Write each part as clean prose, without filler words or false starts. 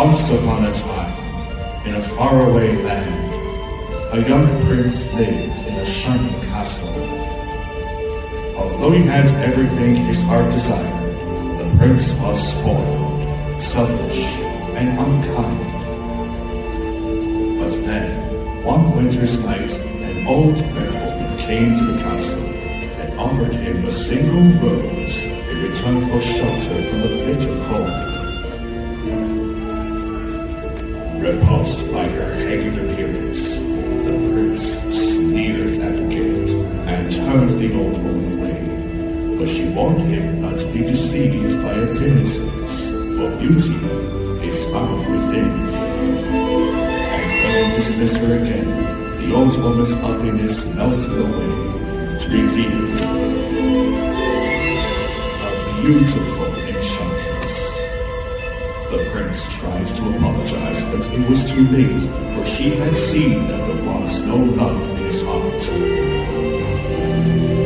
Once upon a time, in a faraway land, a young prince lived in a shining castle. Although he had everything his heart desired, the prince was spoiled, selfish, and unkind. But then, one winter's night, an old werewolf came to the castle and offered him a single rose in return for shelter from the bitter cold. Repulsed by her haggard appearance, the prince sneered at the gift and turned the old woman away. But she warned him not to be deceived by appearances, for beauty is found within. And when he dismissed her again, the old woman's ugliness melted away to reveal a beautiful enchantress. The prince tried to apologize, but it was too late, for she had seen that there was no love in his heart.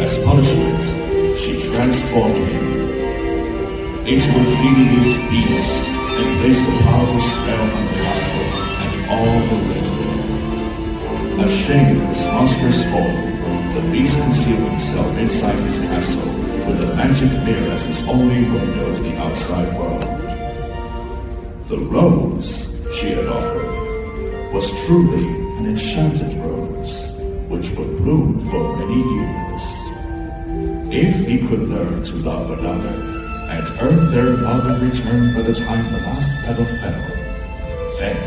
As punishment, she transformed him into a hideous beast and placed a powerful spell on the castle and all the rest. Ashamed of his monstrous form, the beast concealed himself inside his castle with a magic mirror as his only window to the outside world. The rose she had offered was truly an enchanted rose, which would bloom for many years. If he could learn to love another and earn their love in return by the time the last petal fell, then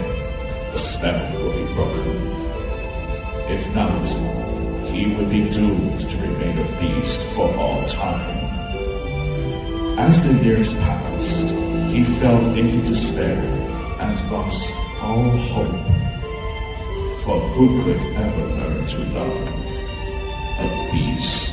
the spell will be broken. If not, he would be doomed to remain a beast for all time. As the years passed, he fell into despair and lost all hope. For who could ever learn to love a beast?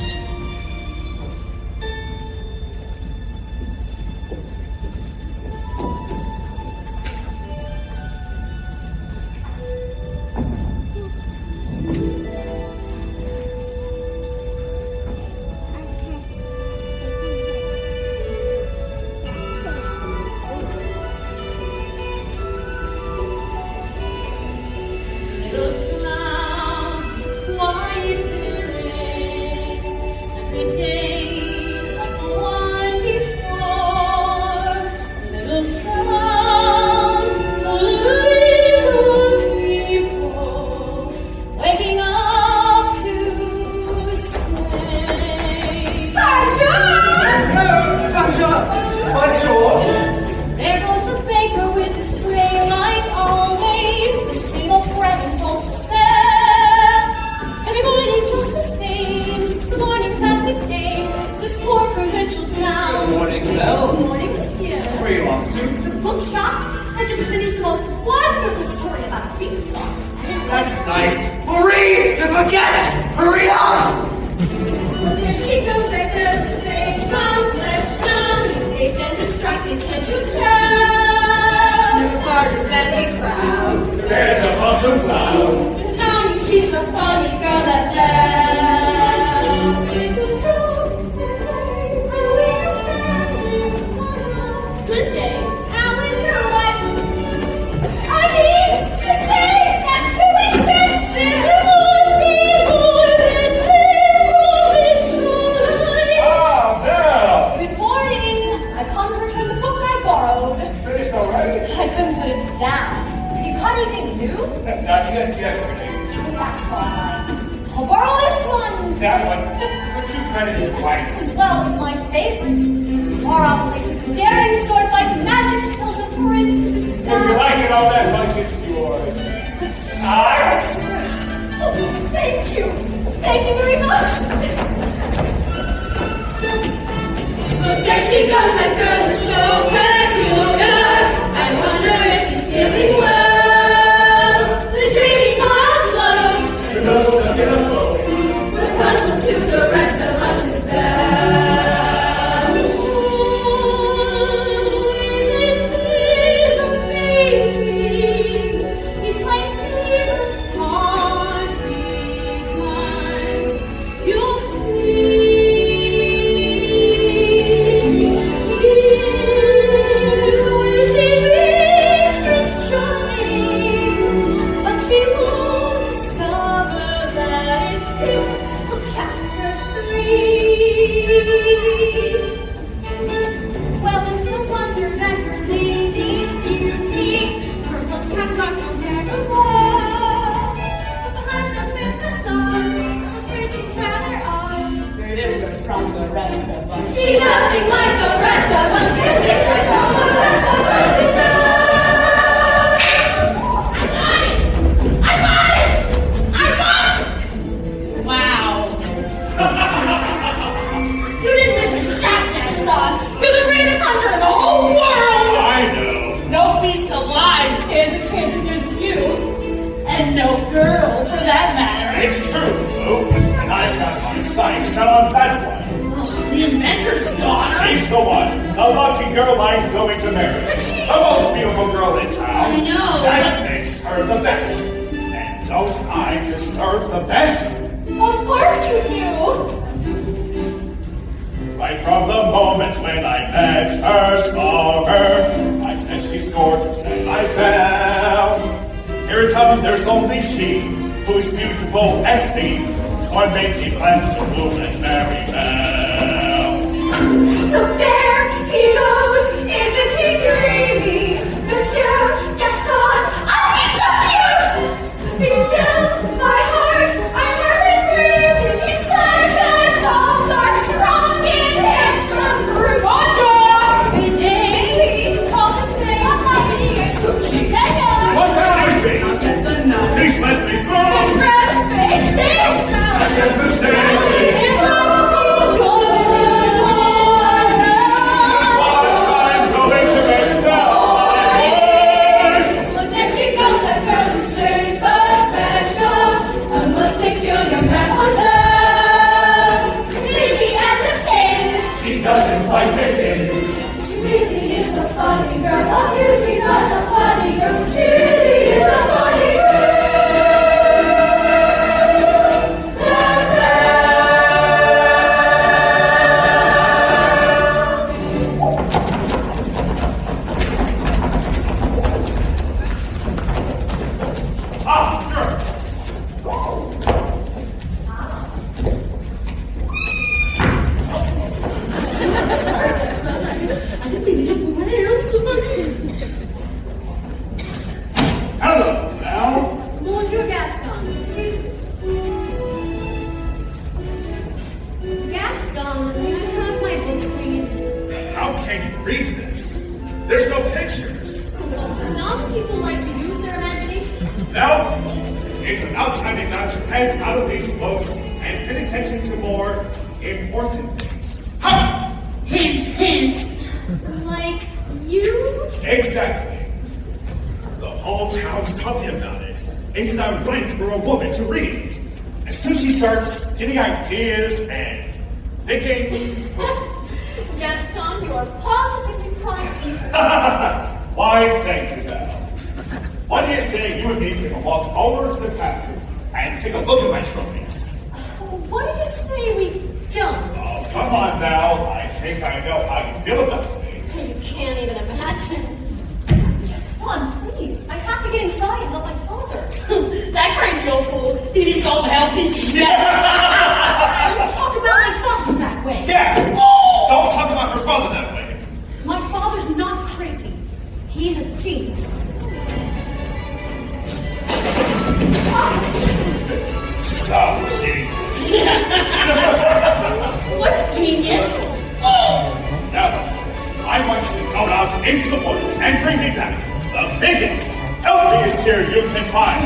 You'll see. And no girl, for that matter. It's true, Lou. And I've got my sights set on that one. The inventor's daughter. She's the one. The lucky girl I'm going to marry. The most beautiful girl in town. I know. That makes her the best. And don't I deserve the best? Of course you do. Right from the moment when I met her, saw her, I said she's gorgeous and I fell. Here in town there's only she who's beautiful as me. So I made me plans to move and marry Belle. Look there, he goes, isn't he dreamy? Monsieur Gaston, oh, he's so cute! Be still, my heart, I'm hurting breathing. He's such a tall, dark, strong, handsome brute. Every day, he called this man up like an eager sushi. What's happening? Please let me through! I just mistake! Doesn't quite fit in. She really is a funny girl, a beauty, not a funny girl. She really is a funny girl. Ah, sure. Hello, now. Bonjour, Gaston. Excuse me. Gaston, may I have my book, please? How can you read this? There's no pictures. Well, some people like to use their imagination. No, it's about time you got your heads out of these books and pay attention to more important things. Ha! Hint, hint. Like you? Exactly. The whole town's talking about it. It's not right for a woman to read. As soon as she starts getting ideas and thinking, Gaston, you are positively crying evil. why, thank you, Belle. What do you say you and me take a walk over to the cafe and take a look at my trophies? What do you say we don't? Oh, come on now. I think I know how you feel about me. You can't even imagine. Gaston, please. I have to get inside and help my father. That crazy old fool. He needs all the help he can get. Don't talk about my father that way. Yeah! Oh! Don't talk about her father that way. My father's not crazy. He's a genius. Some genius. What's genius? Oh! Now, I want you to go out into the woods and bring me back the biggest, healthiest deer you can find.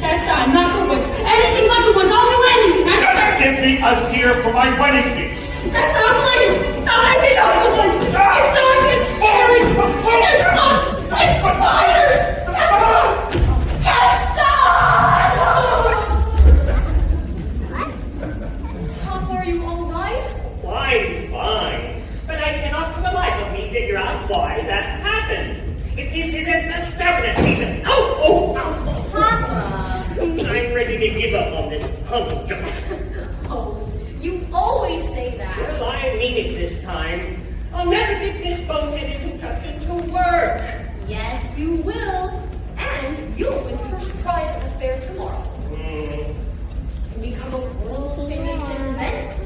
Gaston, not the woods. Anything but the woods. I'll do anything. Just give me a deer for my wedding feast. Gaston, please. Don't let me go to the woods. It's dark and scary. There's monks. It's spiders. Gaston! Papa, are you all right? Fine, fine. But I cannot for the life of me figure out why that happened. If this isn't the stubbornness season. Oh! Papa! I'm ready to give up on this hunk of junk. Oh, you always say that. Well, I mean it this time. I'll never get this boneheaded construction to work. Yes, you will. And you'll win first prize at the fair tomorrow. And become a world-famous inventor.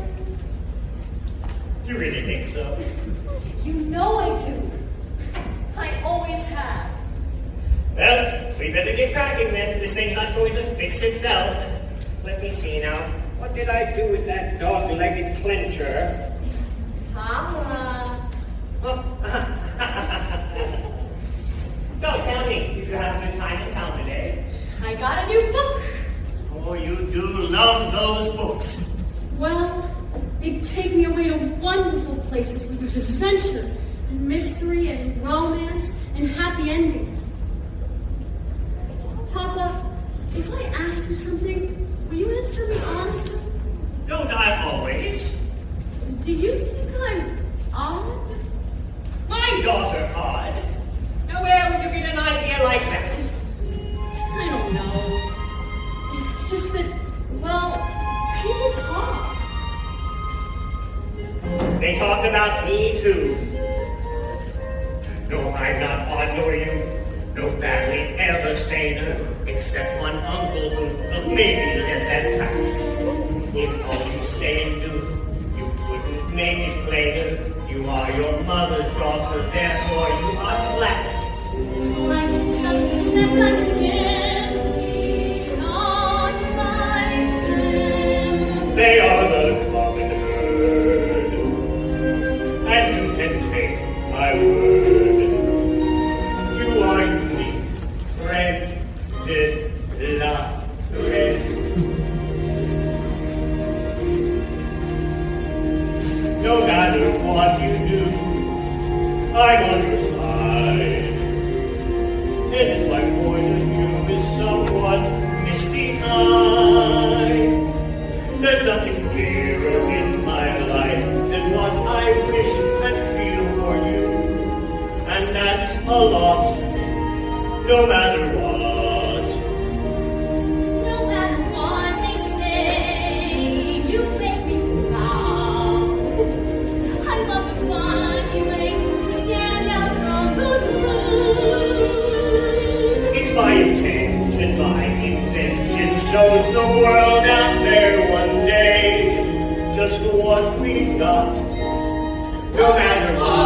You really think so? You know I do. I always have. Well, we better get cracking then. This thing's not going to fix itself. Let me see now. What did I do with that dog-legged clincher? Papa. Oh. So tell me, did you have a good time in town today? I got a new book. Oh, you do love those books. Well, they take me away to wonderful places where there's adventure and mystery and romance and happy endings. Papa, if I about me too. No, I'm not fond nor you, no badly ever saner, except one uncle who'll maybe let that pass. If all you say and do, you couldn't make it plainer. You are your mother's daughter, therefore you are class. This light and justice and I'm simply not my friend. They are the common herd, and you can take my word. You are unique, friend, did la friend. No matter what you do, I'm on your side. And my point of view is somewhat misty-eyed. There's nothing clearer in my life than what I wish and feel for you. And that's a lot, no matter what. No matter what they say, you make me proud. I love the fun you make me stand out from the crowd. It's my intention, my invention shows the world out there one day just what we got, no matter what.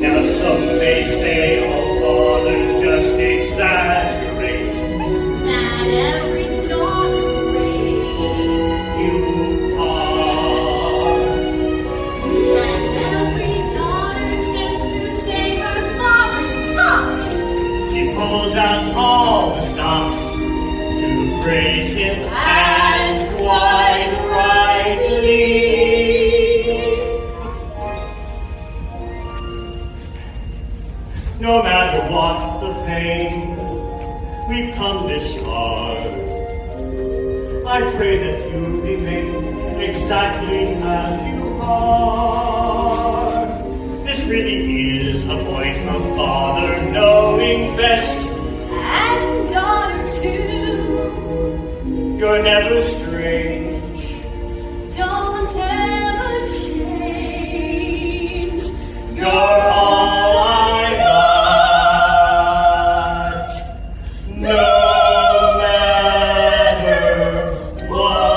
Now some may say all fathers just exaggerate. That every daughter's great. You are. And every daughter tends to say her father's tops. She pulls out all the stops to praise him, and quite rightly. No matter what the pain, we've come this far. I pray that you remain exactly as you are. This really is a point of father knowing best. And daughter too. You're never strange. Don't ever change. You're all I got. No matter what.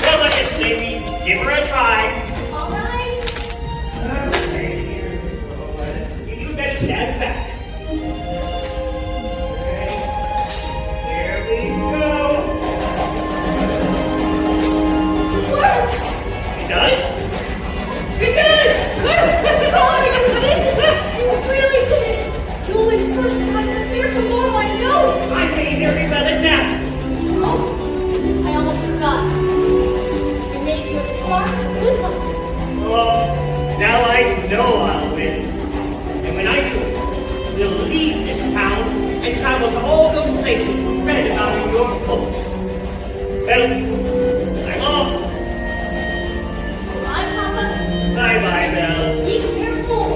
Well, let us sing. Give her a try. All right. Okay, here we go. You better stand back. Okay. Here we go. Works. It does? You did it! Sorry, you did it! You really did it! You'll win first prize in the fair tomorrow, I know it! I made very well at that. Oh, I almost forgot. I made you a smart, good one. Oh, now I know I'll win. And when I do, we'll leave this town and travel to all those places we read about in your books. Well, I'm off. Bye, Papa. Bye-bye, Belle. Be careful.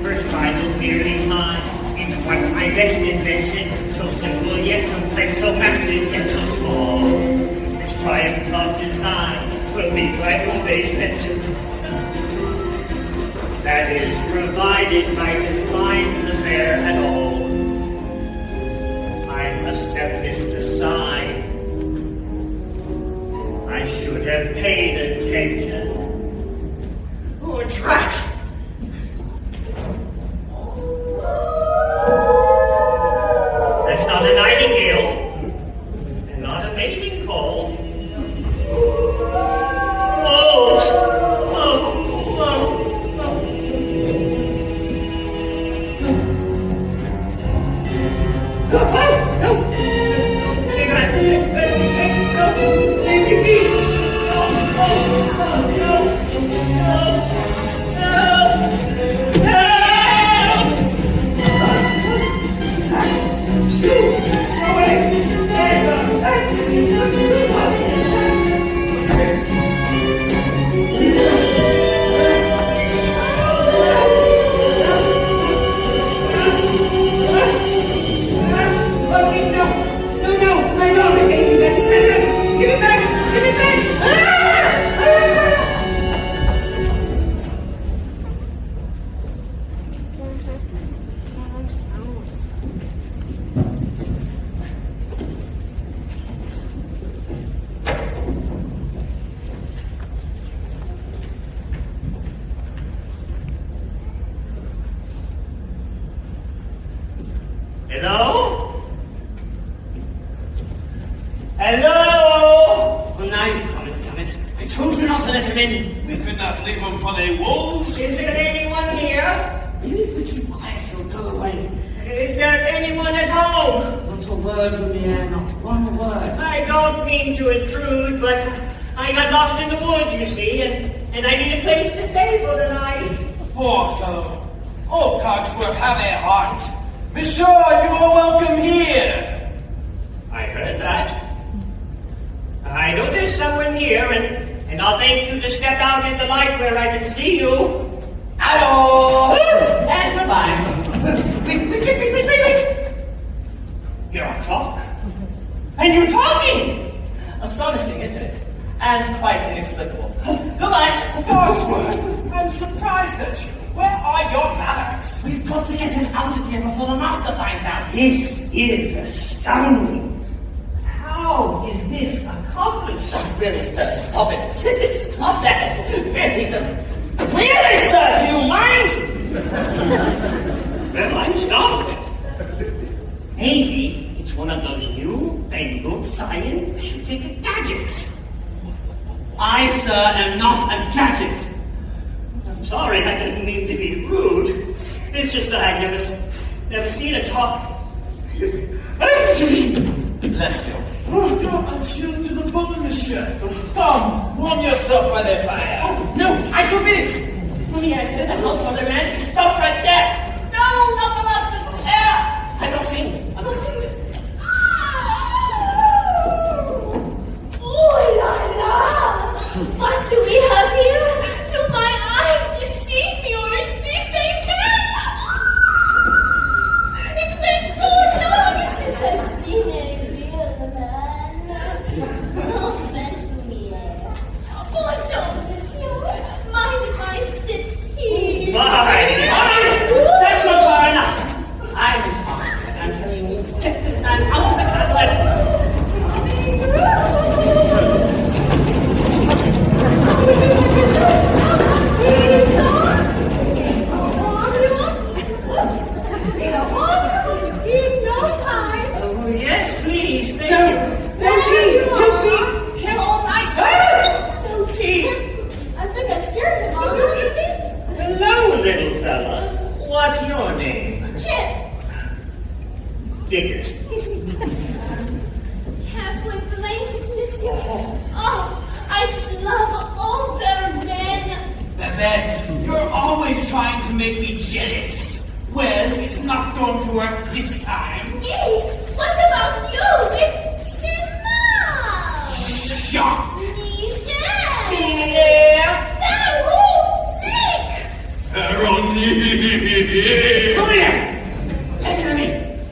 First prize is merely mine. It's quite my best invention. So simple yet complex, so massive yet so small. This triumph of design will be quite what they mentioned. That is provided I can find the fair at all. I must have missed a sign. I should have paid attention. Oh, drat! That's not a nightingale, and not a mating call. Oh, Told you not to let him in. We could not leave him for the wolves. Is there anyone here? Even if we keep quiet, he'll go away. Is there anyone at home? Not a word, Lumiere, not one word. I don't mean to intrude, but I got lost in the woods, you see, and I need a place to stay for the night. Poor fellow. Old Cogsworth, have a heart. Monsieur, you are welcome here. I heard that. I know there's someone here, and I'll beg you to step out in the light where I can see you. Hello! And goodbye. Wait. You're a clock. And you're talking! Astonishing, isn't it? And quite inexplicable. Goodbye. Cogsworth, I'm surprised at you. Where are your manners? We've got to get him out of here before the master finds out. This is astounding. How is this accomplished? Really, sir, stop it. Stop that. Really, sir. Really, sir, do you mind? Well, I'm stumped. Maybe it's one of those new fangled scientific gadgets. I, sir, am not a gadget. I'm sorry, I didn't mean to be rude. It's just that I've never seen a top. Let's go. Oh, you're chilled to the bone, monsieur. Come, warm yourself by the fire. Oh, no, I forbid it. Yes, there's a house for the man. Stop right there. No, not the master's chair. I'm not seeing it. I'm not seeing it. Oh la la! What do we have here? Do my eyes deceive me, or is this a man? It's been so long since I've seen a real man. No offense, Lumiere. Bonjour, monsieur. Mind if I sit here? Why? That's not far enough. I'm in charge, and I'm telling you to get this man out of the castle. Oh, yes, please, thank you. No tea! He'll be here all night! No tea! I think I scared him already. Hello, little fella. What's your name? Chip! Figures. Catholic blankets, monsieur. Oh, I just love older men. Babette, you're always trying to make me jealous. Well, it's not going to work this time. Me? What about you with Simba? Shut! Michelle? Yeah! Veronique! Come here! Listen to me!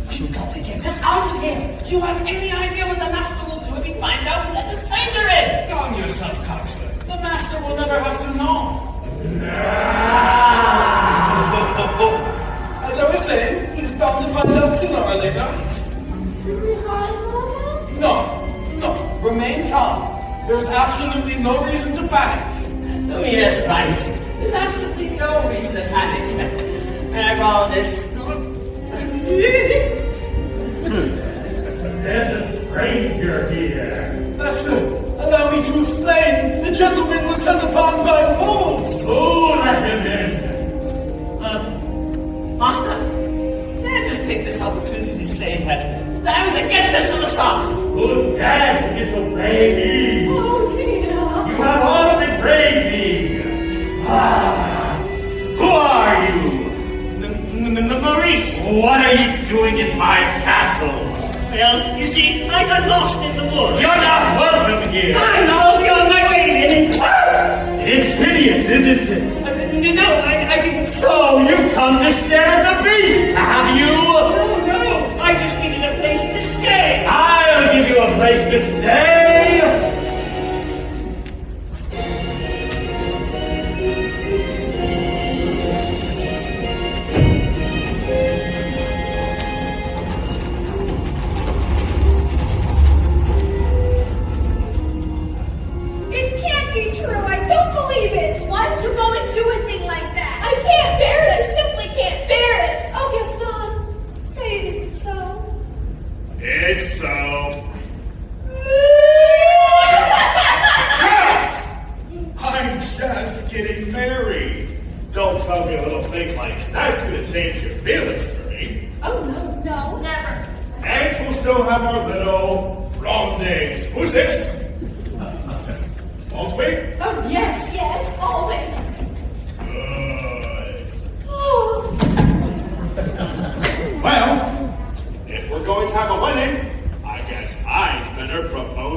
We've got to get him out of here! Do you have any idea what the master will do if he finds out we let the stranger in? Calm yourself, Cogsworth. The master will never have to know. As I was saying, he's bound to find out sooner or later. Should we hide from him? No. Remain calm. There's absolutely no reason to panic. Lumiere's right. There's absolutely no reason to panic. And all this... There's a stranger here. Master, allow me to explain. The gentleman was set upon by wolves. Oh, let him in. Master, may I just take this opportunity to say that I was against this from the start. Who dares disobey me? Oh dear. You have all betrayed me. Who are you? Maurice. What are you doing in my castle? Well, you see, I got lost in the woods. You're not welcome here. I'll be on my way in. It's hideous, isn't it? No, I didn't. So you've come to stare at the beast, have you? No, I just needed a place to stay. I'll give you a place to stay. It can't be true. I don't believe it. Why would you go and do a thing like that? I can't bear it. I simply can't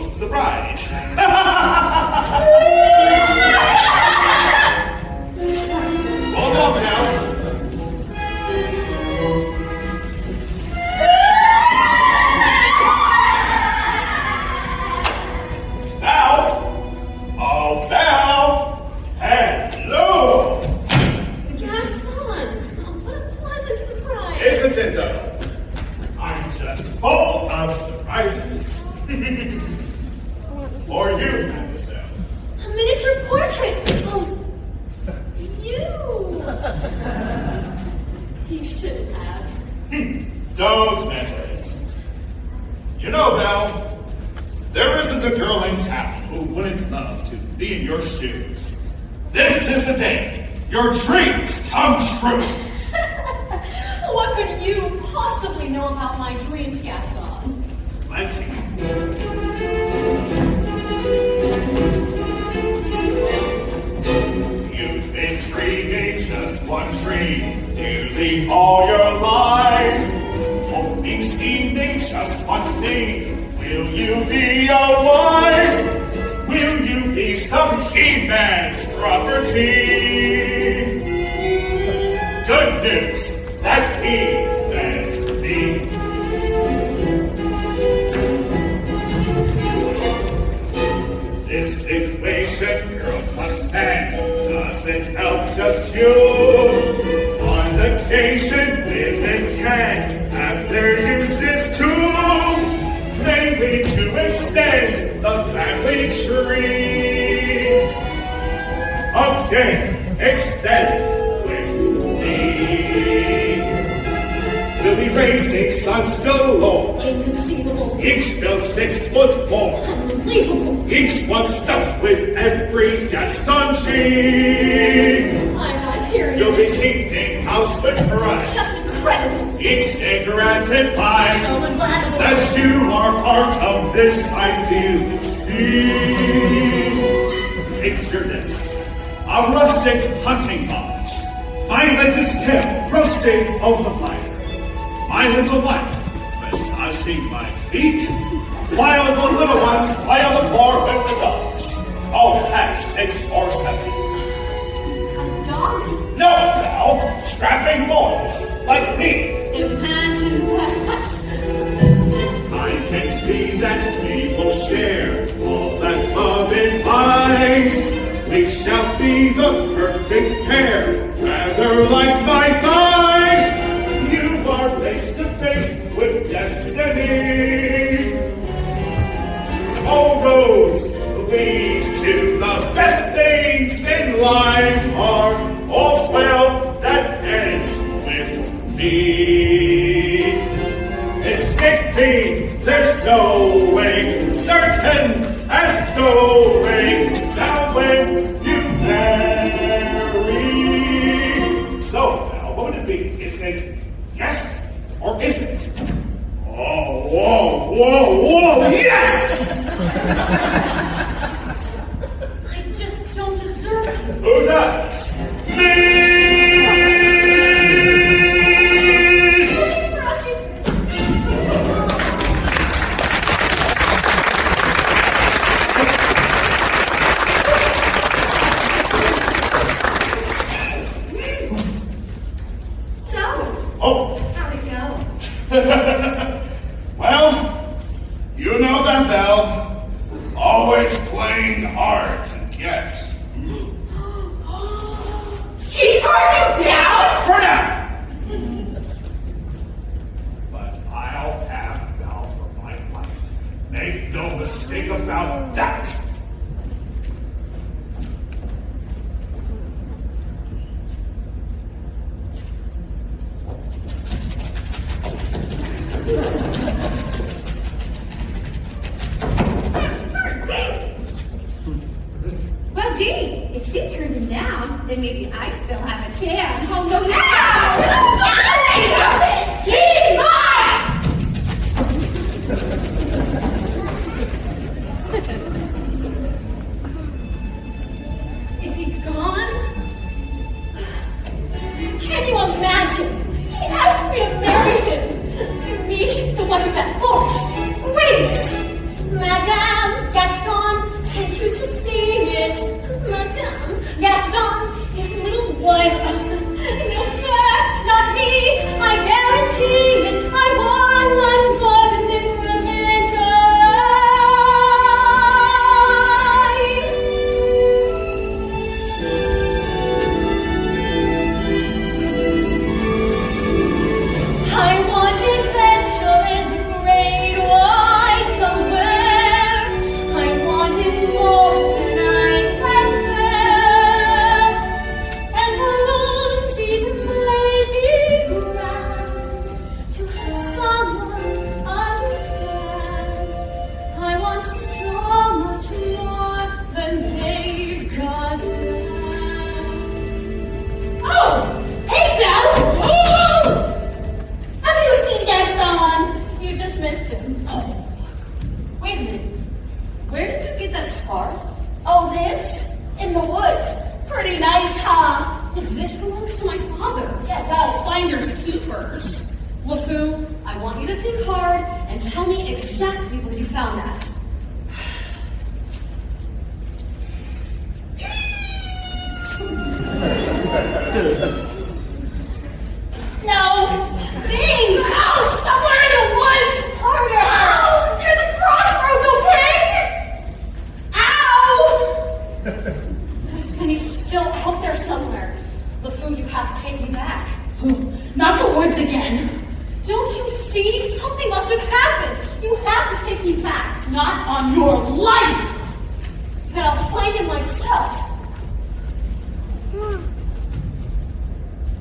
goes to the bride. Hold on now. Val! Hello! Gaston, what a pleasant surprise. Isn't it though? I'm just full of surprises. For you, mademoiselle. A miniature portrait of you. You should have. Don't mention it. You know, Val, there isn't a girl in town who wouldn't love to be in your shoes. This is the day your dreams come true. What could you possibly know about my dreams, Gaston? Plenty. You've been dreaming just one dream nearly all your life. Hoping, scheming just one thing. Will you be a wife? Will you be some he-man's property? Good news, that he-man's me. This equation, girl plus man, doesn't help just you. On occasion, women can have their uses too. Mainly to extend the family tree. Okay, extend with me. We'll be raising sons galore. Inconceivable. Each built 6'4". Unbelievable. Each one stuffed with every Gaston gene. I'm not hearing You'll be this. keeping house with pride. Just incredible. Each day granted by So unbelievable. that you are part of this ideal scene. Picture this, a rustic hunting lodge, violent as hell, roasting over the fire. My little wife massaging my feet, while the little ones play on the floor with the dogs. All past 6 or 7. Dogs? No, Val, strapping boys like me. Imagine that. I can see that we will share all that love implies. We shall be the perfect pair, rather like my thighs. You are face to face with destiny. All roads lead to the best things in life are all's well that ends with me. Escaping, there's no way, certain as going down when you marry. So now, what would it be? Is it yes or is it? Oh, whoa, whoa, whoa, yes! I just don't deserve it. Who does? Me! Thanks for asking. So, Oh, how'd it go? well, you know that, Belle. Always playing hard to get. She turned you down? For now! But I'll have Val for my wife. Make no mistake about that. Well, gee, if she turned him down, then maybe I still have a chance. Oh, no, no! He's mine! Is he gone? Can you imagine? He asked me to marry him. Me, the one with that bush. Wait! Madame, Why, monsieur, not me. I guarantee it. I want much more than this provincial life. I want adventure in the great wide somewhere. I want it more than I can tell. And for Lucy to play me ground, to have someone understand. I want so much more than they've got now. Oh, hey, Belle! Oh! Have you seen Gaston? You just missed him. Oh, wait a minute. Where did you get that scarf? Oh, this? In the woods. Pretty nice, huh? This belongs to my father. Yeah, well, finders keepers. LeFou, I want you to think hard and tell me exactly where you found that. No. Think. Oh, somewhere in the woods. Harder. Ow, near the crossroads, okay? Ow! Then he's still out there somewhere. LeFou, you have to take me back. Not the woods again. Don't you see? Something must have happened. You have to take me back. Not on your life. Then I'll find him myself.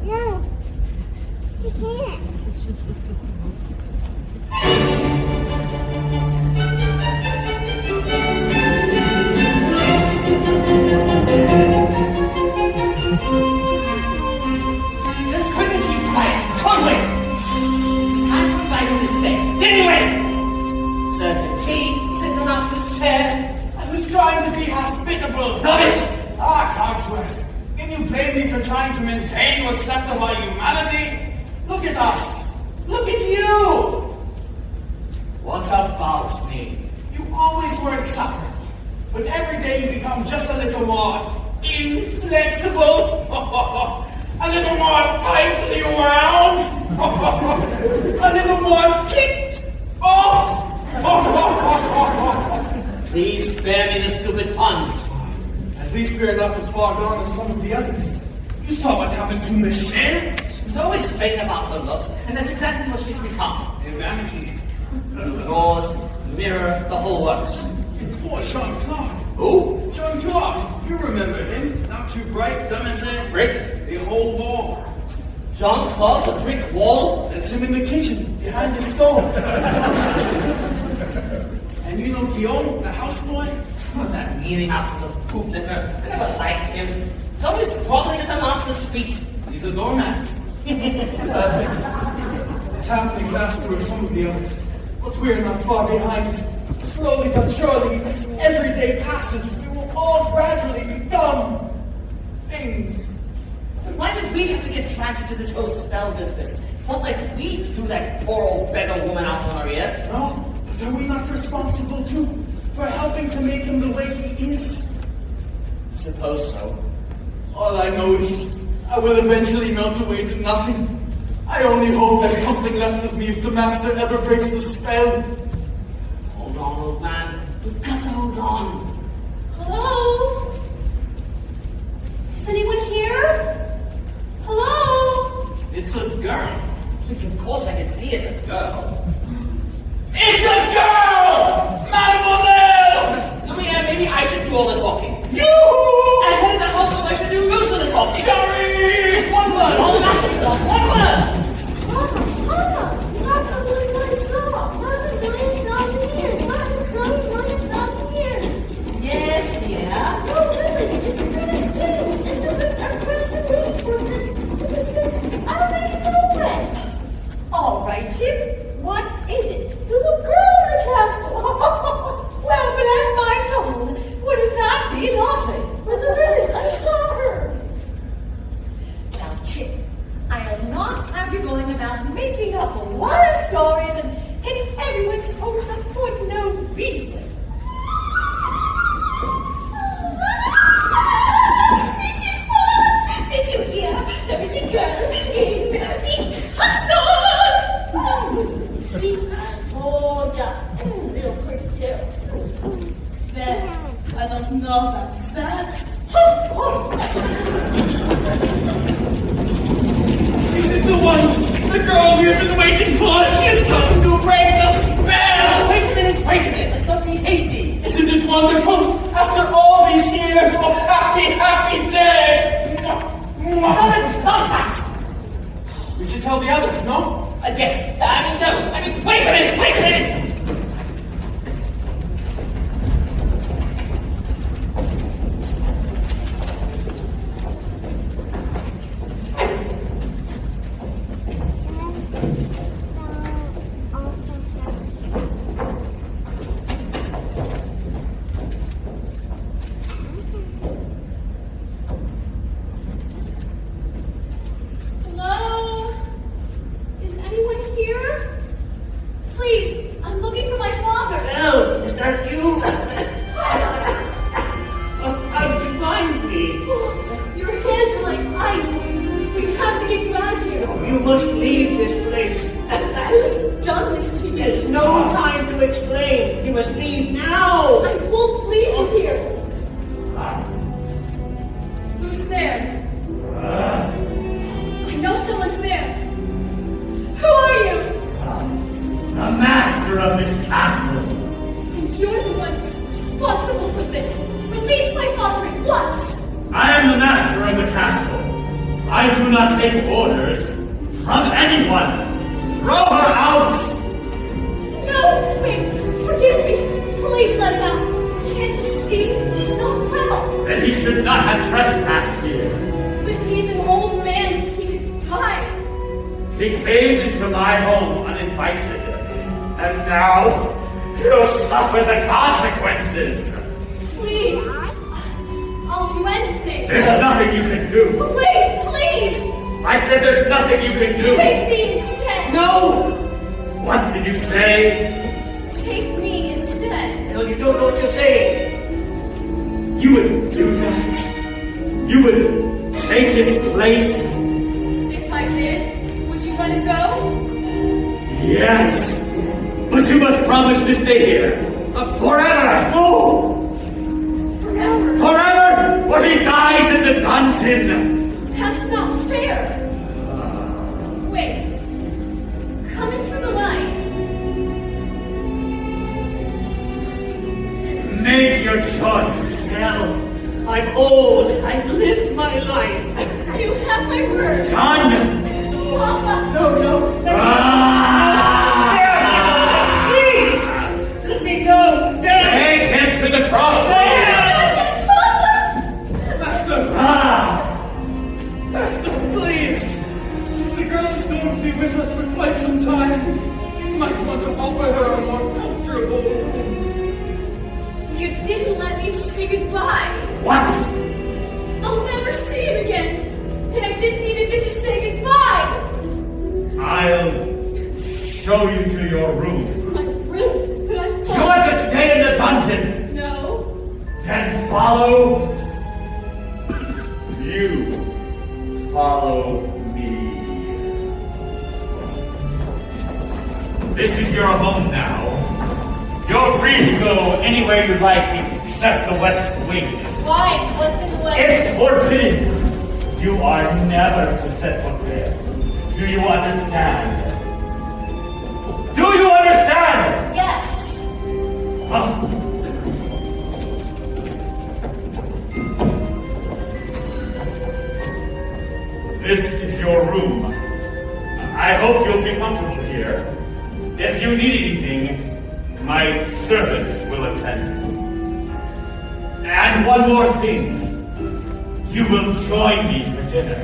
No, she can't. Just couldn't keep quiet. Conway! It's time to invite him to stay. Anyway! Serve him tea, sit in the master's chair. I was trying to be hospitable. Rubbish! Ah, Cogsworth, can you blame me for trying to maintain what's left of our humanity? Look at us. Look at you. What about me? You always were insufferable, but every day you become just a little more inflexible, a little more tightly wound, a little more ticked off. Please spare me the stupid puns. At least we're not as far gone as some of the others. You saw what happened to Michelle. She was always vain about her looks, and that's exactly what she's become. In vanity. Drawers, mirror, the whole works. Poor Jean-Claude. Who? Jean-Claude, you remember him. Not too bright, dumb as a Brick? the whole wall. Jean-Claude, the brick wall? That's him in the kitchen, behind the stove. And you know Guillaume, the houseboy? Oh, that mealy mouse of poop liquor. I never liked him. He's always groveling at the master's feet. He's a doormat. It's happening faster with some of the others, but we're not far behind. Slowly but surely, as every day passes, we will all gradually become things. But why did we have to get dragged into this whole spell business? It's not like we threw that poor old beggar woman out on our ear. No, but are we not responsible too for helping to make him the way he is? Suppose so. All I know is I will eventually melt away to nothing. I only hope there's something left of me if the master ever breaks the spell. Hold on, old man. We've got to hold on. Hello? Is anyone here? Hello? It's a girl. Of course I can see it's a girl. It's a girl! Mademoiselle! No, yeah, maybe I should do all the talking. You! As head of the household, I should do most of the talking. Sorry! Just one word. All the master does. One word. Mama, not believe what I saw. Not believe I don't know about that. This is the one, the girl we've been waiting for. She has come to break the spell. Wait a minute. Let's not be hasty. Isn't it wonderful? After all these years, oh, happy, happy day. Stop that. We should tell the others, no? Yes, no. Wait a minute. Hello? Is anyone here? Please, I'm looking for my father. Well, is that you? How did you find me? Oh, your hands are like ice. We have to get you out of here. You must leave this place. Who's done this to you? There's no time to explain. You must leave now. I won't leave you here. Who's there? I know someone's there. Who are you? The master of this castle. And you're the one who's responsible for this. Release my father at once. I am the master of the castle. I do not take orders from anyone. Throw her out! No, wait, forgive me. Please let him out. Can't you see? He's not well. Then he should not have trespassed here. But he's an old man. He could die. He came into my home uninvited. And now he'll suffer the consequences. Please. I'll do anything. There's nothing you can do. Wait, please. I said there's nothing you can do. Take me instead. No! What did you say? Take me instead. No, you don't know what you're saying. You would do that? You would take his place? If I did, would you let him go? Yes. But you must promise to stay here. Forever. No. Forever. Forever, or he dies in the dungeon. That's not fair. Wait. Come into the light. Make your choice. Well, I'm old. I've lived my life. You have my word. Done. Papa. No. Please! Let me go! Take him to the crossroads. Master, please. Since the girl is going to be with us for quite some time, you might want to offer her a more comfortable room. You didn't let me say goodbye. What? I'll never see him again. And I didn't even get to say goodbye. I'll show you to your room. My room? Could I You fall? want to stay in the dungeon? No. Then follow. You follow me. This is your home now. You're free to go anywhere you like except the west wing. Why? What's in the way? It's forbidden. You are never to set foot there. Do you understand? Do you understand? Yes. Huh? This is your room. I hope you'll be comfortable here. If you need anything, my servants will attend. And one more thing. You will join me for dinner.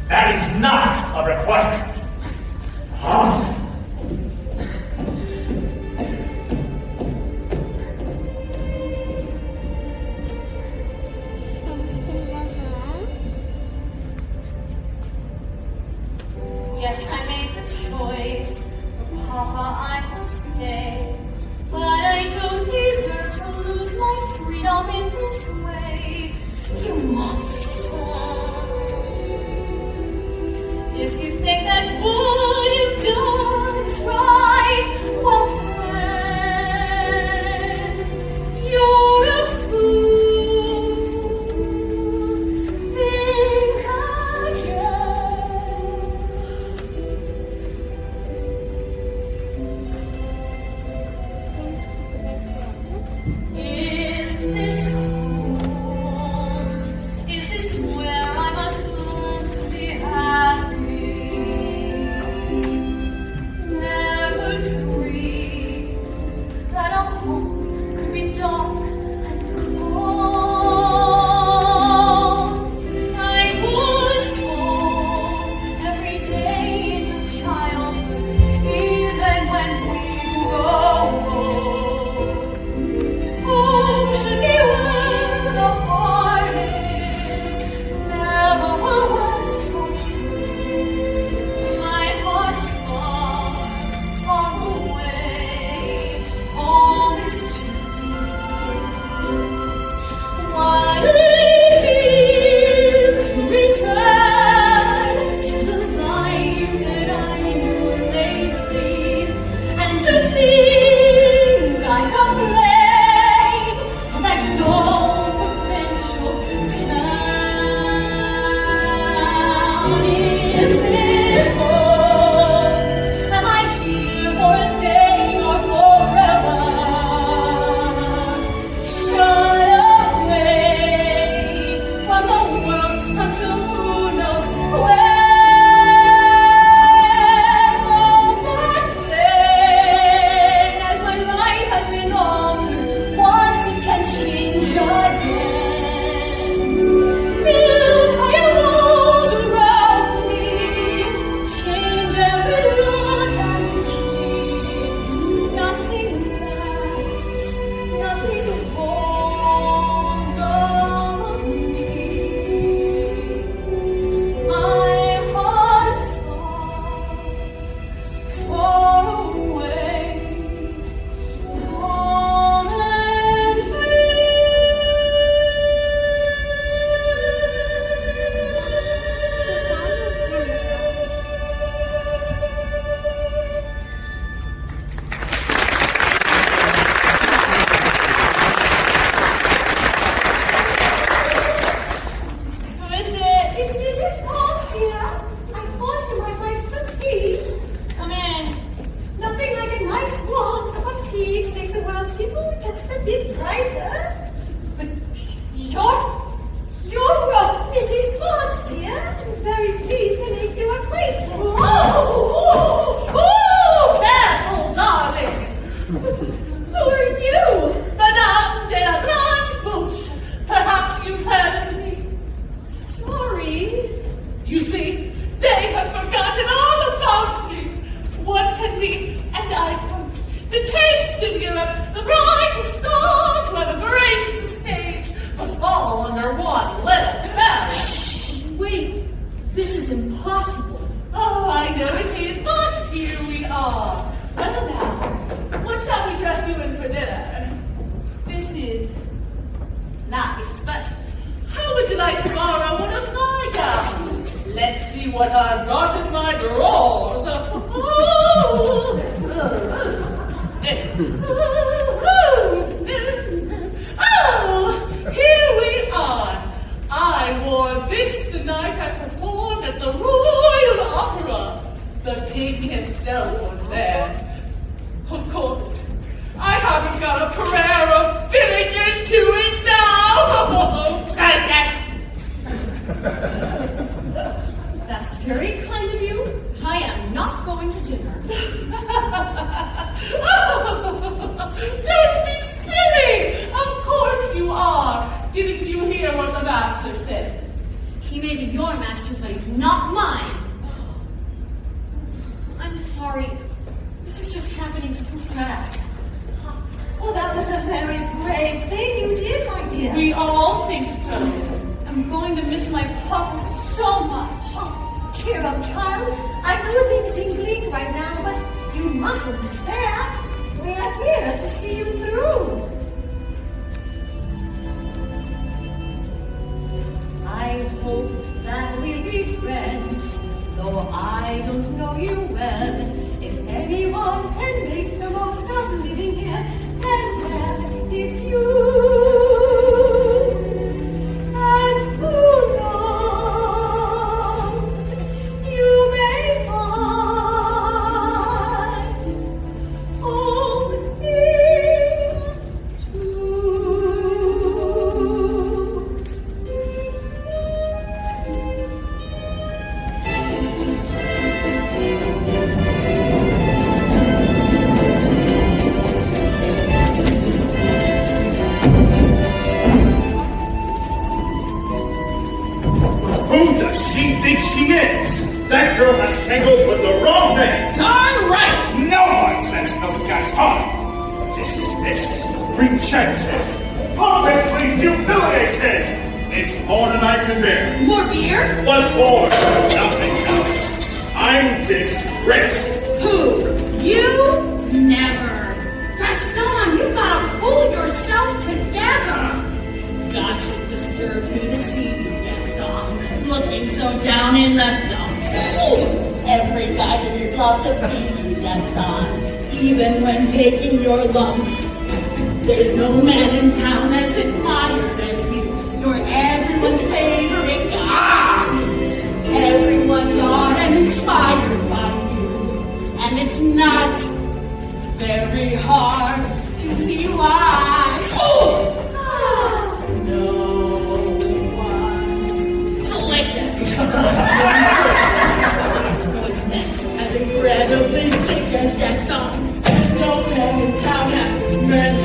That is not a request. Huh? Yes, I made the choice. For Papa, I must stay. But I don't deserve to lose my freedom in this way. You monster. If you think that what you've done what I've got in my drawers. Oh, here we are. I wore this the night I performed at the Royal Opera. The king himself was there. Of course, I haven't got a prayer of fitting into it now. Silence! That's very kind of you. I am not going to dinner. Don't be silly! Of course you are. Didn't you hear what the master said? He may be your master, but he's not mine. I'm sorry. This is just happening so fast. Well, that was a very brave thing you did, my dear. We all think so. I'm going to miss my papa so much. Oh, cheer up, child. I know things seem bleak right now, but you mustn't despair. We are here to see you through. I hope that we'll be friends, though I don't know you well. If anyone can make the most of living here, then well, it's you. And who knows, you may find home here too. Who does she think she is? That girl has tangled with the wrong man. Darn right! No nonsense, no Gaston. Dismissed, rejected, publicly humiliated. It's more than I can bear. More beer? What for? Nothing else. I'm disgraced. Who? You? Never. Gaston, you've got to pull yourself together. Gosh, it disturbs me to see you, Gaston, looking so down in the dumps. Oh, every guy would love to be you, Gaston, even when taking your lumps. There's no man in town as admired as you. You're everyone's favorite guy. Everyone's on and inspired by you. And it's not very hard to see why. Oh! No one selected. What's next? As incredibly thick as Gaston. No man in town has met.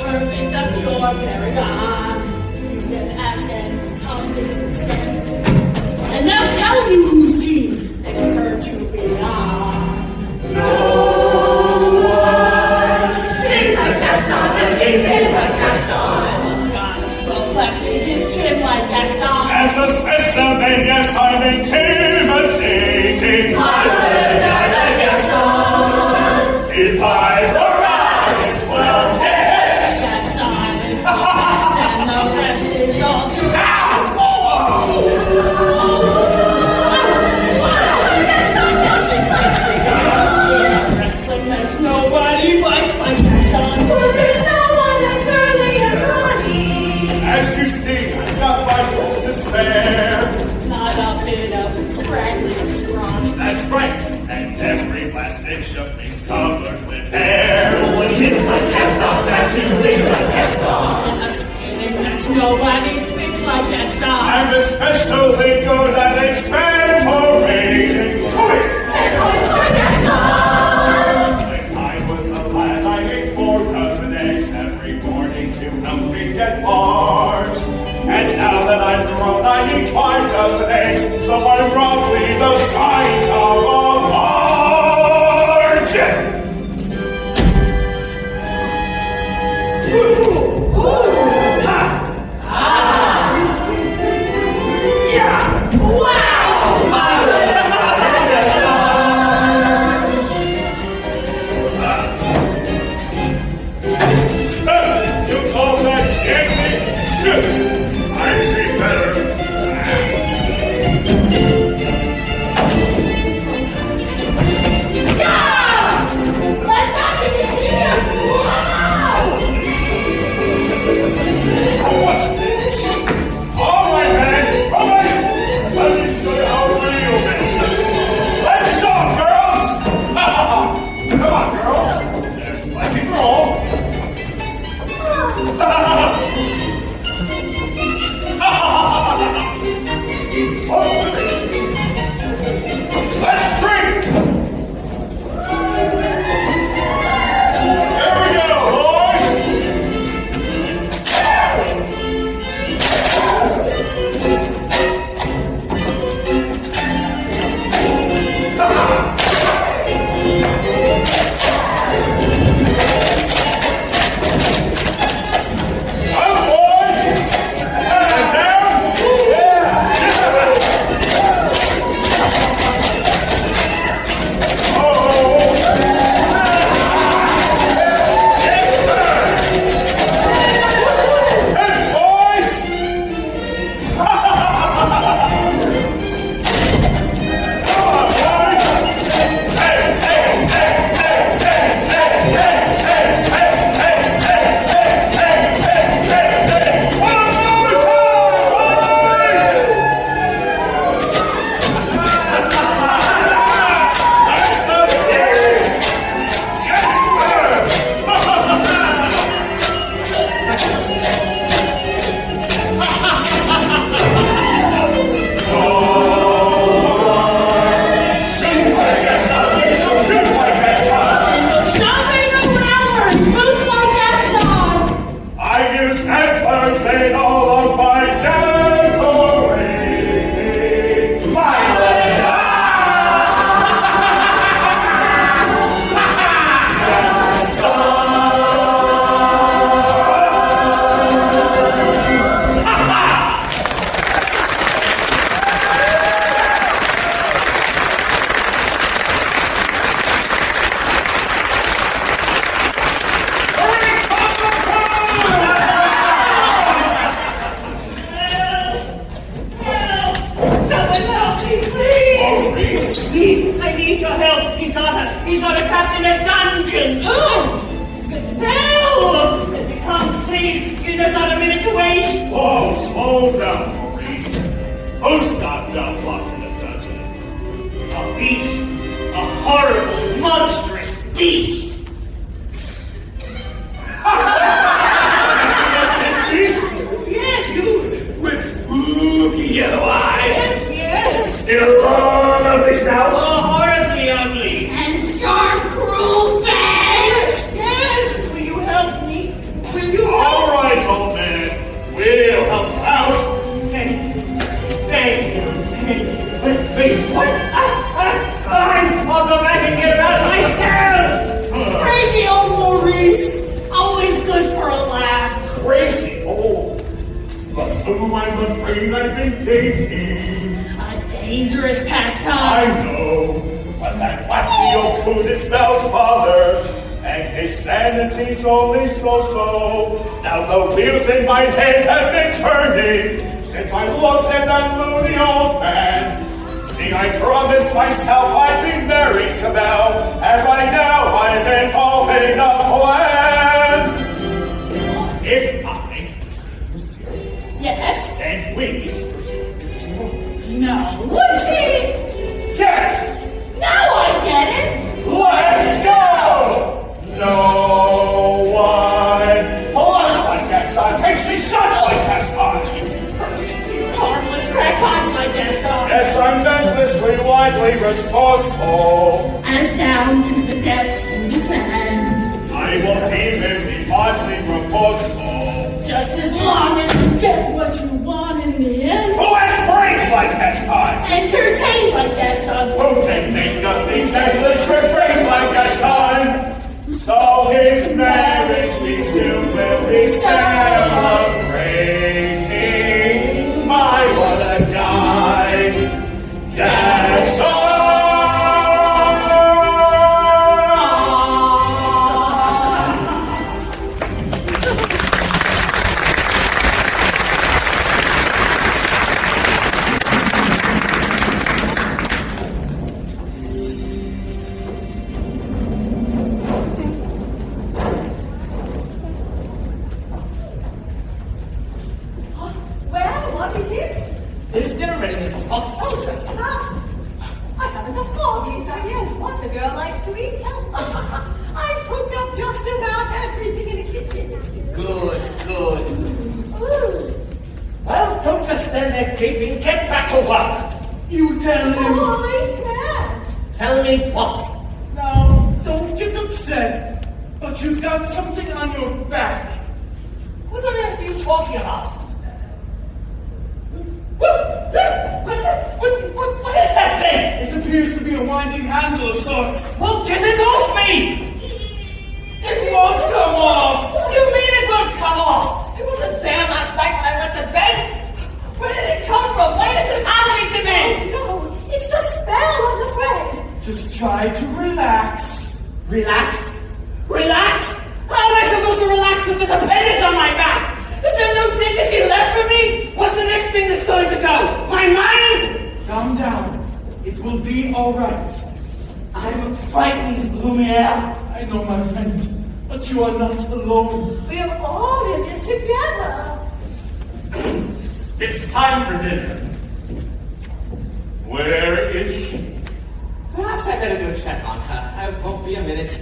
Perfect of your paragon. You can ask and come to stand. And they'll tell you whose team they prefer to be on. No one thinks like Gaston, and he thinks like Gaston. Scott's reflecting his chin like Gaston. As a specimen, yes, I'm intimidating. I would die like Gaston. If I arrive in 12 days. Gaston is the best, and the rest is all true. Wrestling match, nobody bites like Gaston. Well, there's no one as girly and funny. As you see, I've got my souls to spare. Not a bit of scraggly and scrawny. That's right, and every last inch of me's covered with hair. When hits like Gaston, that you leave like Gaston. In a spinning match, nobody speaks like Gaston. I'm especially good at expectorating. When I was a lad, I ate 4 dozen eggs every morning to help me get large. And now that I'm grown, I eat 5 dozen eggs, so I'm roughly the size of a large. You call that dancing? I see better. Let's drink! Here we go, boys! Up, boys! And down! Yeah! Stomping around, boots like Gaston. I use antlers in all of my decorating. Maurice? Please, I need your help. He's got a captain of dungeon. Oh! Help! Come, please. There's not a minute to waste. Oh, slow down, Maurice. Who's knocked out locked in a dungeon? A beast. A horrible, monstrous beast. Beast Yes, you. with spooky yellow eyes. Yes. Still wrong ugly snout. Oh, horribly ugly. And sharp, cruel fangs. Yes. Will you help me? Will you All help? right, old man. We'll help you out. Thank you. Wait, what? I'll go back and get it out myself. Crazy old Maurice. Always good for a laugh. Crazy old. But who I'm afraid I've been thinking. A dangerous I pastime. know, but that wacky old is Belle's father, and his sanity's only so-so. Now the wheels in my head have been turning since I looked at that moody old man. See, I promised myself I'd be married to Belle, and right now I'm involving a plan. If I pursue Yes. and we pursue, No. Would she? yes! Now I get it. Let's go! No one plus like Gaston takes these shots like Gaston. Harmless crackpots like Gaston. Yes, I'm endlessly, widely resourceful. As down to the depths you descend. I won't even be oddly remorseful. Just as long as you get what you want in the end. Who has brains like Gaston? Entertained like Gaston. Who can make up these endless refrains like Gaston? So his marriage we still will be celebrating. My, what a guy! Gaston! they're keeping, get back to work. You tell him. I can. Tell me what? Now, don't get upset, but you've got something on your back. What on earth are you talking about? What is that thing? It appears to be a winding handle of sorts. Well, get it off me! It won't come off. What do you mean it won't come off? It wasn't there last night when I went to bed. Where did it come from? Why is this happening to me? No, it's the spell, I'm afraid. Just try to relax. Relax? Relax? How am I supposed to relax with this appendage on my back? Is there no dignity left for me? What's the next thing that's going to go? My mind? Calm down. It will be all right. I'm frightened, Lumiere. I know, my friend, but you are not alone. We're all in this together. It's time for dinner. Where is she? Perhaps I better go check on her. I won't be a minute.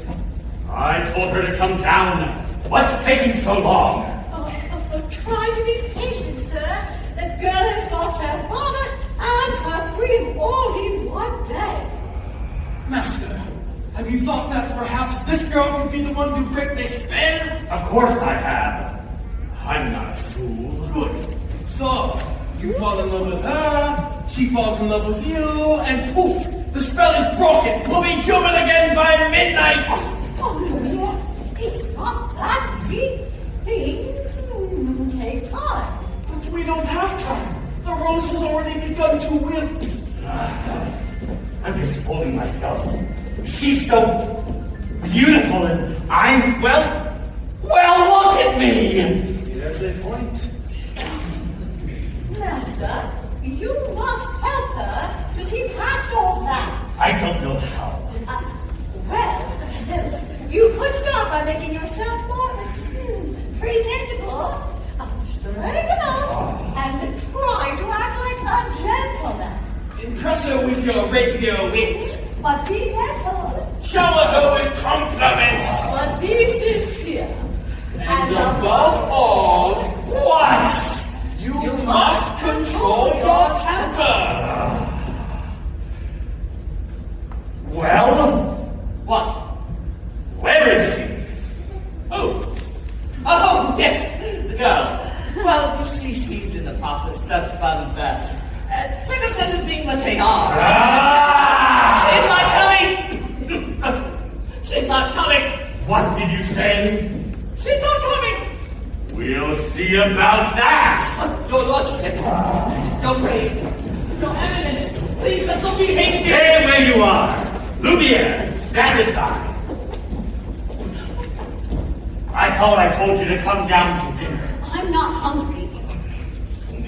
I told her to come down. What's taking so long? Try to be patient, sir. The girl has lost her father and her freedom all in one day. Master, have you thought that perhaps this girl could be the one to break this spell? Of course I have. I'm not a fool. Good. So, you fall in love with her, she falls in love with you, and poof, the spell is broken. We'll be human again by midnight. Oh, Lumiere, it's not that easy. Things take time. But we don't have time. The rose has already begun to wilt. I'm just fooling myself. She's so beautiful and I'm, well, look at me. There's a point. Master, you must help her to see past all that. I don't know how. Well, you could start by making yourself more presentable, straighten up, and try to act like a gentleman. Impress her with your rapier wit. But be gentle, Shower her with compliments. but be sincere. And above all, What? you must control your temper. Well, What? where is she? Oh, yes, the girl. Well, you see, she's in the process of, circumstances being what they are. Ah! She's not coming! She's not coming! What did you say? She's not coming! We'll see about that. Your Lordship, your Grace, your Eminence, please let's not be hasty. Stay where you are. Lumiere, stand aside. I thought I told you to come down to dinner. I'm not hungry.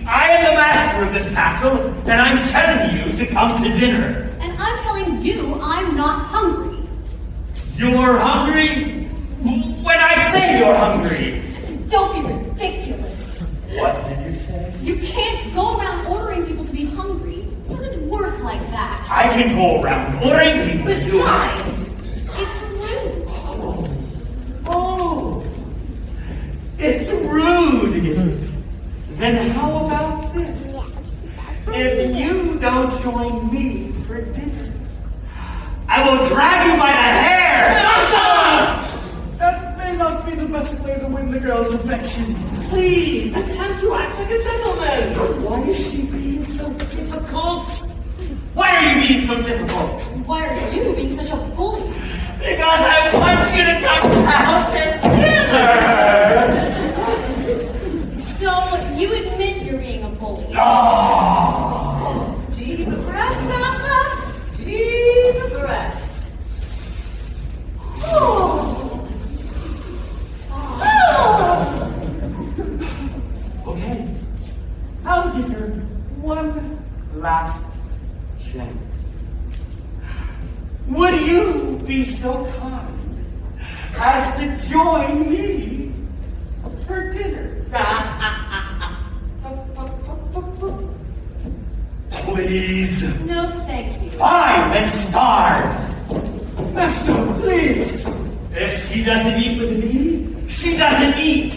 I am the master of this castle, and I'm telling you to come to dinner. And I'm telling you I'm not hungry. You're hungry? When I say you're hungry. Don't be ridiculous. What did you say? You can't go around ordering people to be hungry. It doesn't work like that. I can go around ordering people to do it. Besides, it's rude. Oh, it's rude, is it? Then how about this? If you don't join me for dinner, I will drag you by the hair. That may not be the best way to win the girl's affections. Please, attempt to act like a gentleman. Why is she being so difficult? Why are you being so difficult? Why are you being such a bully? Because I want you to come down to dinner. So you admit you're being a bully? Oh. Deep breath, Master. Deep breath. Oh. Okay, I'll give her one last chance. Would you be so kind as to join me for dinner? Please. No, thank you. Fine, then starve. Master, please. If she doesn't eat with me, she doesn't eat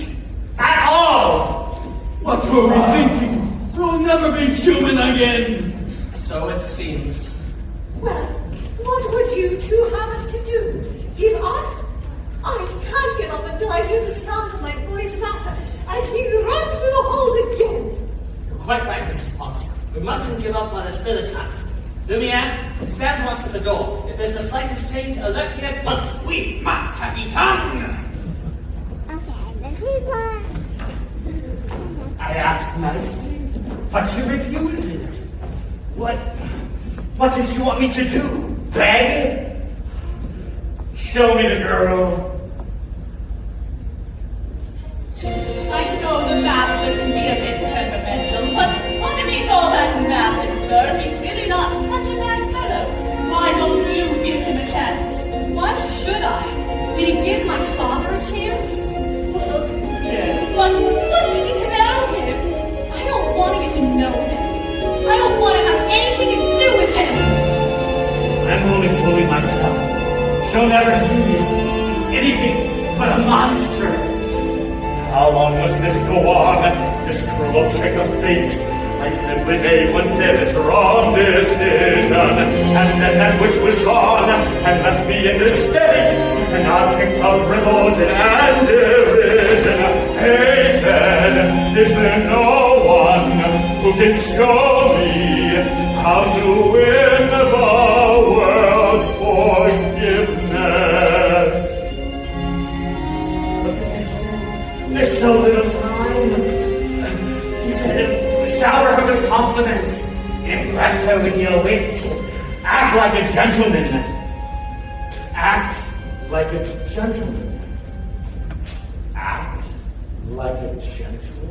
at all. What were we thinking? We'll never be human again. So it seems. Well, what would you two have us to do? Give up? I can't get up until I hear the sound of my boy's laughter as he runs through the halls again. You're quite right, Mrs. Potts. We mustn't give up while there's still a chance. Lumiere, stand watch at the door. If there's the slightest change, alert me at once. Oui, ma capitaine. Okay, this is one. I ask nicely, but she refuses. What does she want me to do? Beg? Show me the girl. I know the master can be a bit temperamental, but underneath all that math and fur, he's really not such a bad fellow. Why don't you give him a chance? Why should I? Did he give my father a chance? Yeah. But do you need to know him? I don't want to get to know him. I don't want to have anything to do with him. I'm only fooling myself. She'll never see me anything but a monster. How long must this go on? This cruel trick of fate. I simply made one careless wrong decision, and then that which was gone and left me in this state, an object of revulsion and derision. Hated, is there no one who can show me how to win the world's forgiveness? There's so little time. She said, shower her with compliments. Impress her with your wit. Act like a gentleman. Act like a gentleman. Act like a gentleman.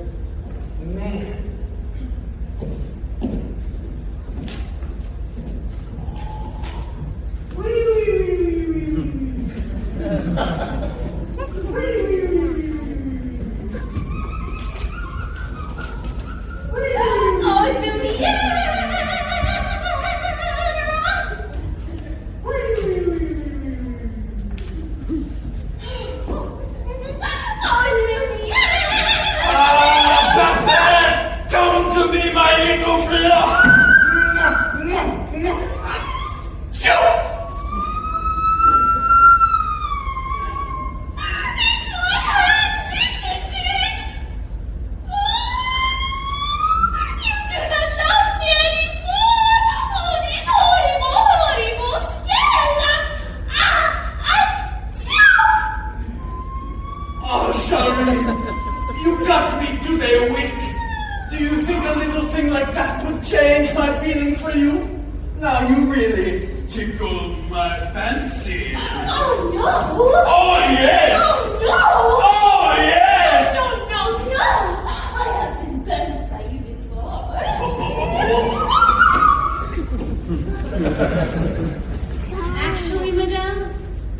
Come to me, my little friend. You got me today, Wick. Do you think a little thing like that would change my feelings for you? Now you really tickle my fancy. Oh no! Oh yes! Oh no! Oh yes! No! I have been bent by you before. Actually, madame,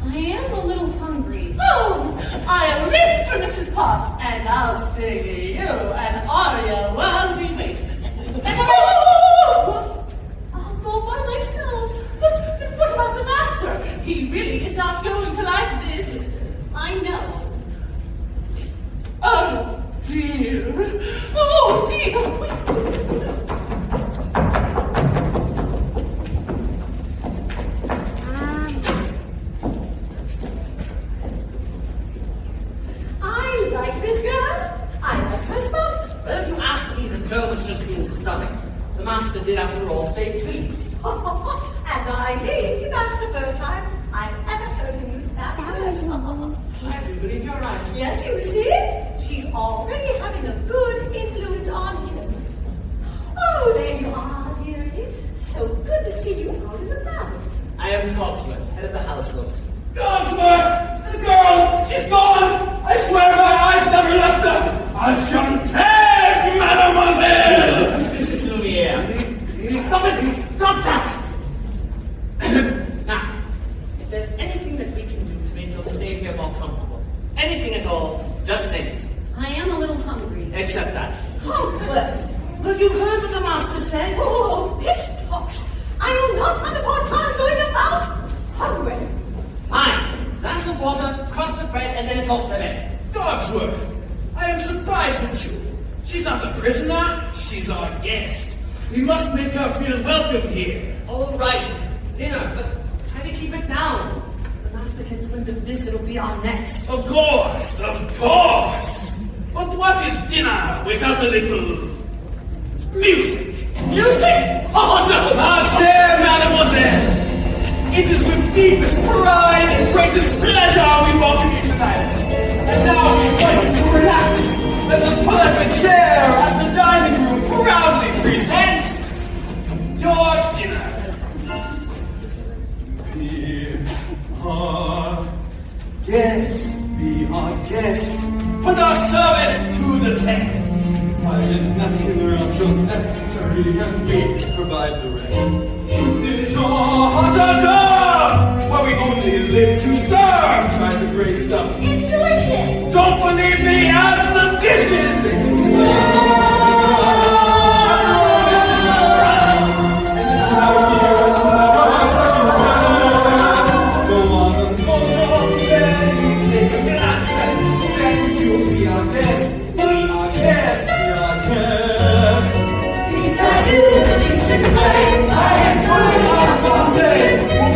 I am a little hungry. Oh, I am ready for Mrs. Potts, and I'll sing you an aria while we wait. I'll go by myself. But what about the master? He really is not going to like this. I know. Oh dear. Oh dear. I like this girl. I like her stuff. Well, if you ask me, the girl was just being stubborn. The master did, after all, say please. And I think that's the first time I've ever heard him use that word. I do believe you're right. Yes, you see? She's already having a good influence on him. Oh, there you are, dearie. So good to see you out and about. I am Cogsworth, head of the household. Cogsworth! The girl! She's gone! I swear my eyes never left her! Enchanté, mademoiselle! This is Lumiere. Stop it! Stop that! Now, if there's anything that we can do to make your stay here more comfortable, anything at all, just name it. I am a little hungry. Except that. Cogsworth! Well, you heard what the master said. Oh, pish posh! I will not have the more time going about hungry. Fine. Glass of water, crust of bread, and then it's off to bed. Cogsworth! I am surprised at you. She's not a prisoner. She's our guest. We must make her feel welcome here. All right, dinner, but try to keep it down. The master can swing the visit will be our next. Of course, of course. But what is dinner without a little music? Music? Oh no! Ah, chère mademoiselle, it is with deepest pride and greatest pleasure we welcome you tonight. And now we invite you to relax. Let us pull up a chair as the dining room proudly presents your dinner. Be our guest. Put our service to the test. Find a napkin around your neck, hurry and we provide the rest. Dijon tartare, where we only live to serve. Try the great stuff. It's delicious. Don't believe me, ask the dishes. They can serve.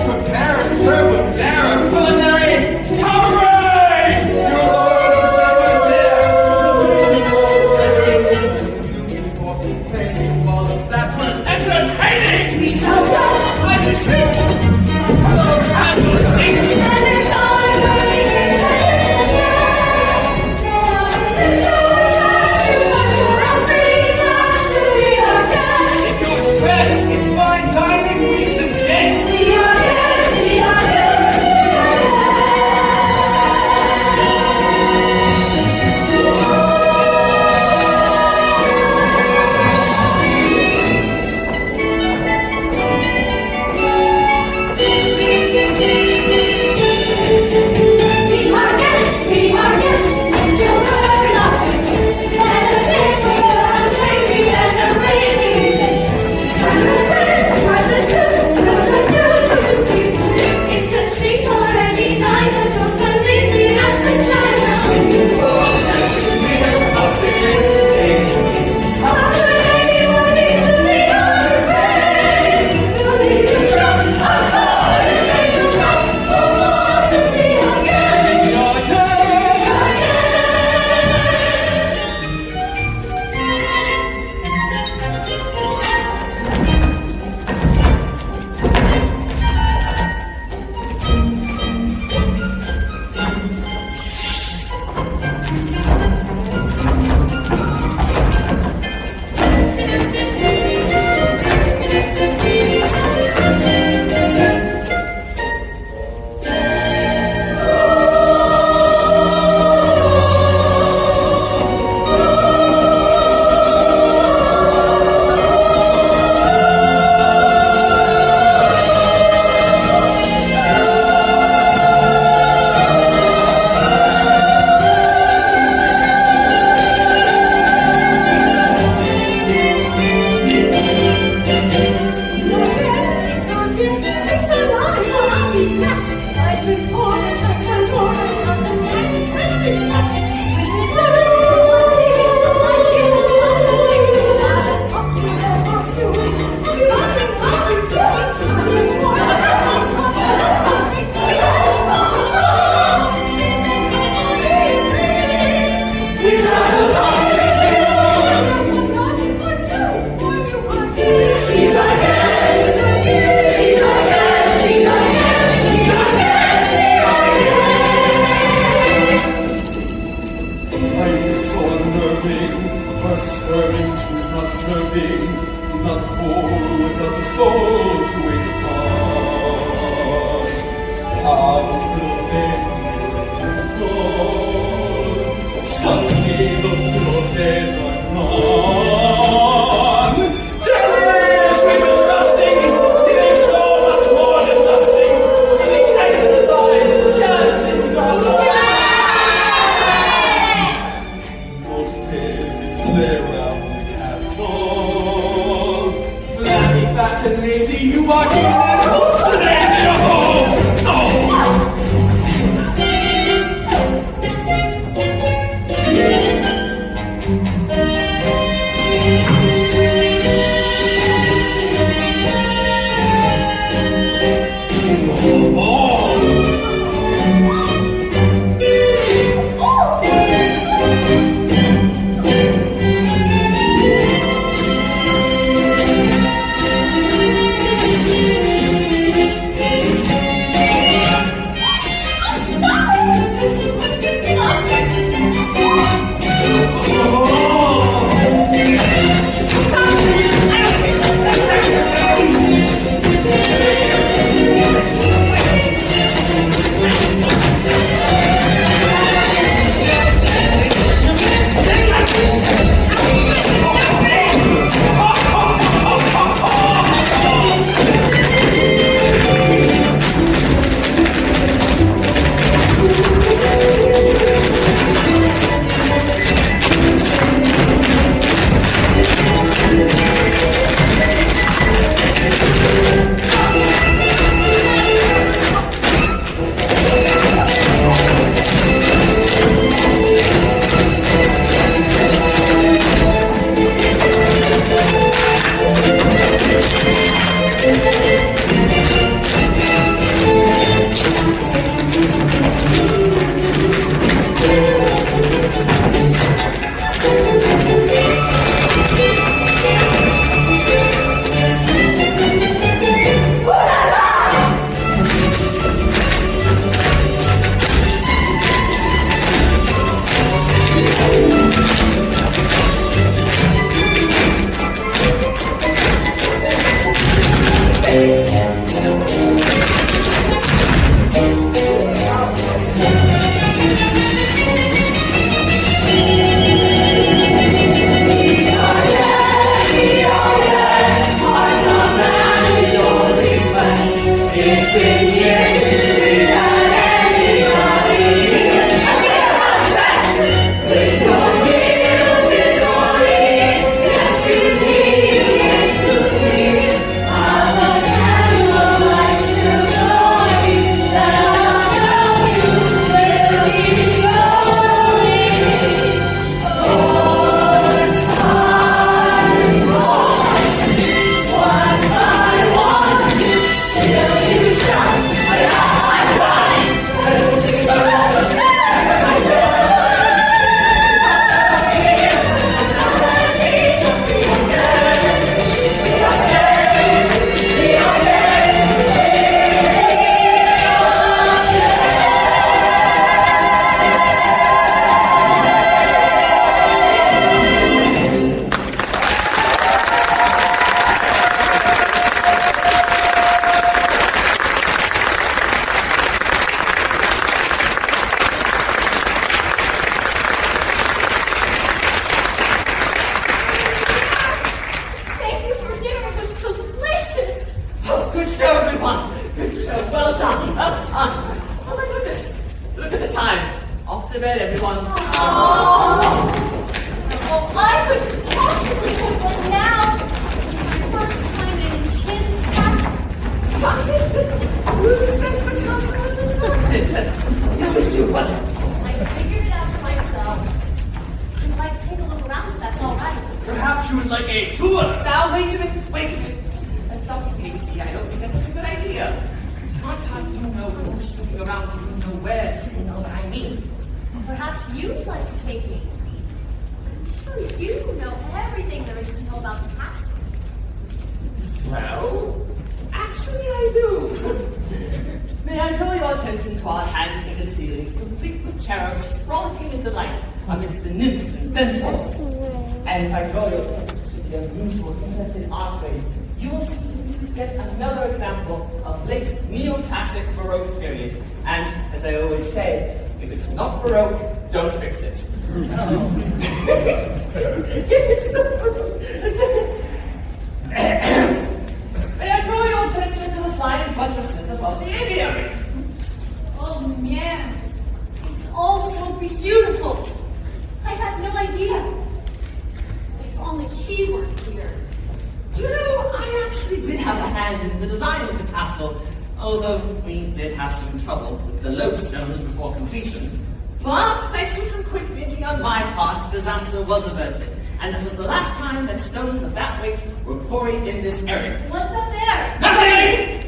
Prepare and serve with flair of culinary cabaret! While the flappers entertaining! We shall just Like the tricks! Hello, candles, things! and it's all burning in the If you're stressed, it's fine dining we suggest! could possibly hope that now, first time in enchanted castle, Who said the castle was enchanted? It was you, wasn't it? I figured it out for myself. I'd like to take a look around if that's all right. Perhaps you would like a tour. Now, wait a minute. That's something hasty. I don't think that's such a good idea. Can't have you know who's snooping around, you know where, you know what I mean. Perhaps you'd like to take me. I'm sure you know everything there is to know about the castle. Well, actually I do. May I draw your attention to our hand-painted ceilings, complete with cherubs frolicking in delight amidst the nymphs and centaurs. And if I draw your attention to the unusual invented archways, you will see this is yet another example of late neoclassic Baroque period. And as I always say, if it's not Baroque, don't fix it. May I draw your attention to the flying buttresses above the aviary? Oh man, it's all so beautiful. I had no idea. If only he were here. Do you know, I actually did have a hand in the design of the castle, although we did have some trouble with the lodestones before completion. But thanks to some quick thinking on my part, disaster was averted, and it was the last time that stones of that weight were quarried in this area. What's up there? Nothing!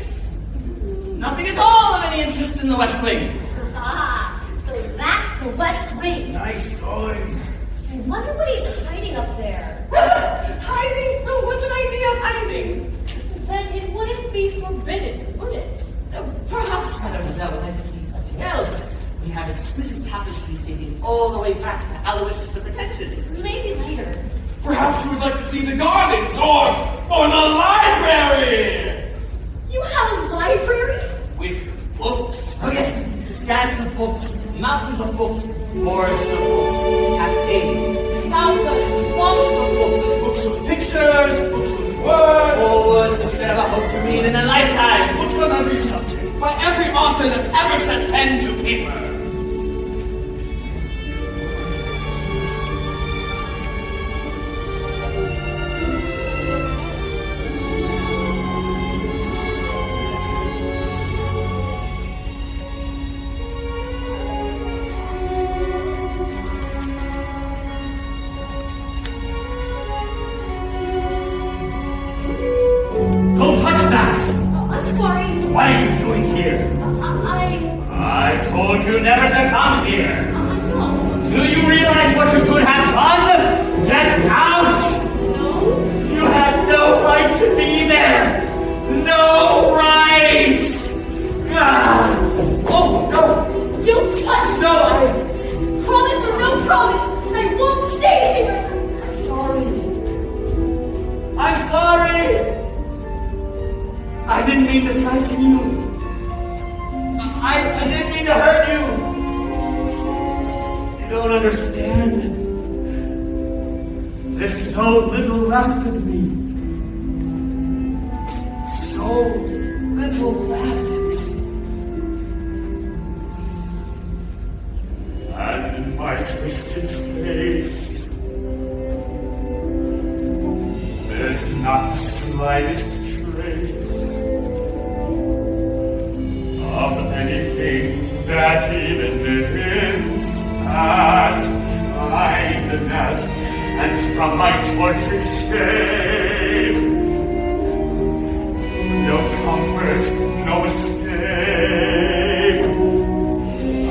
Nothing at all of any interest in the West Wing. Ah, so that's the West Wing. Nice going. I wonder what he's hiding up there. Hiding? Oh, what's an idea of hiding? Then it wouldn't be forbidden, would it? Perhaps Mademoiselle would like to see something else. We have exquisite tapestries dating all the way back to Aloysius the Pretentious. Maybe later. Perhaps you would like to see the gardens or the library. You have a library? With books. Oh yes, stacks of books, mountains of books, forests of books, cascades, countless swamps of books. Books with pictures, books with words. All words that you could ever hope to read in a lifetime. Books on every subject, by every author that ever set pen to paper. Don't touch that! Oh, I'm sorry. What are you doing here? I told you never to come here. No. Do you realize what you could have done? Get out! No. You had no right to be there! No right! Ah. Oh, no! Don't touch No, Promise or no promise, I won't stay here. I'm sorry. I'm sorry! I didn't mean to frighten you. I didn't mean to hurt you. You don't understand. There's so little left of me. So little left. And in my twisted face, there's not the slightest trace of anything that even hints at kindness, and from my tortured shape, no comfort, no escape.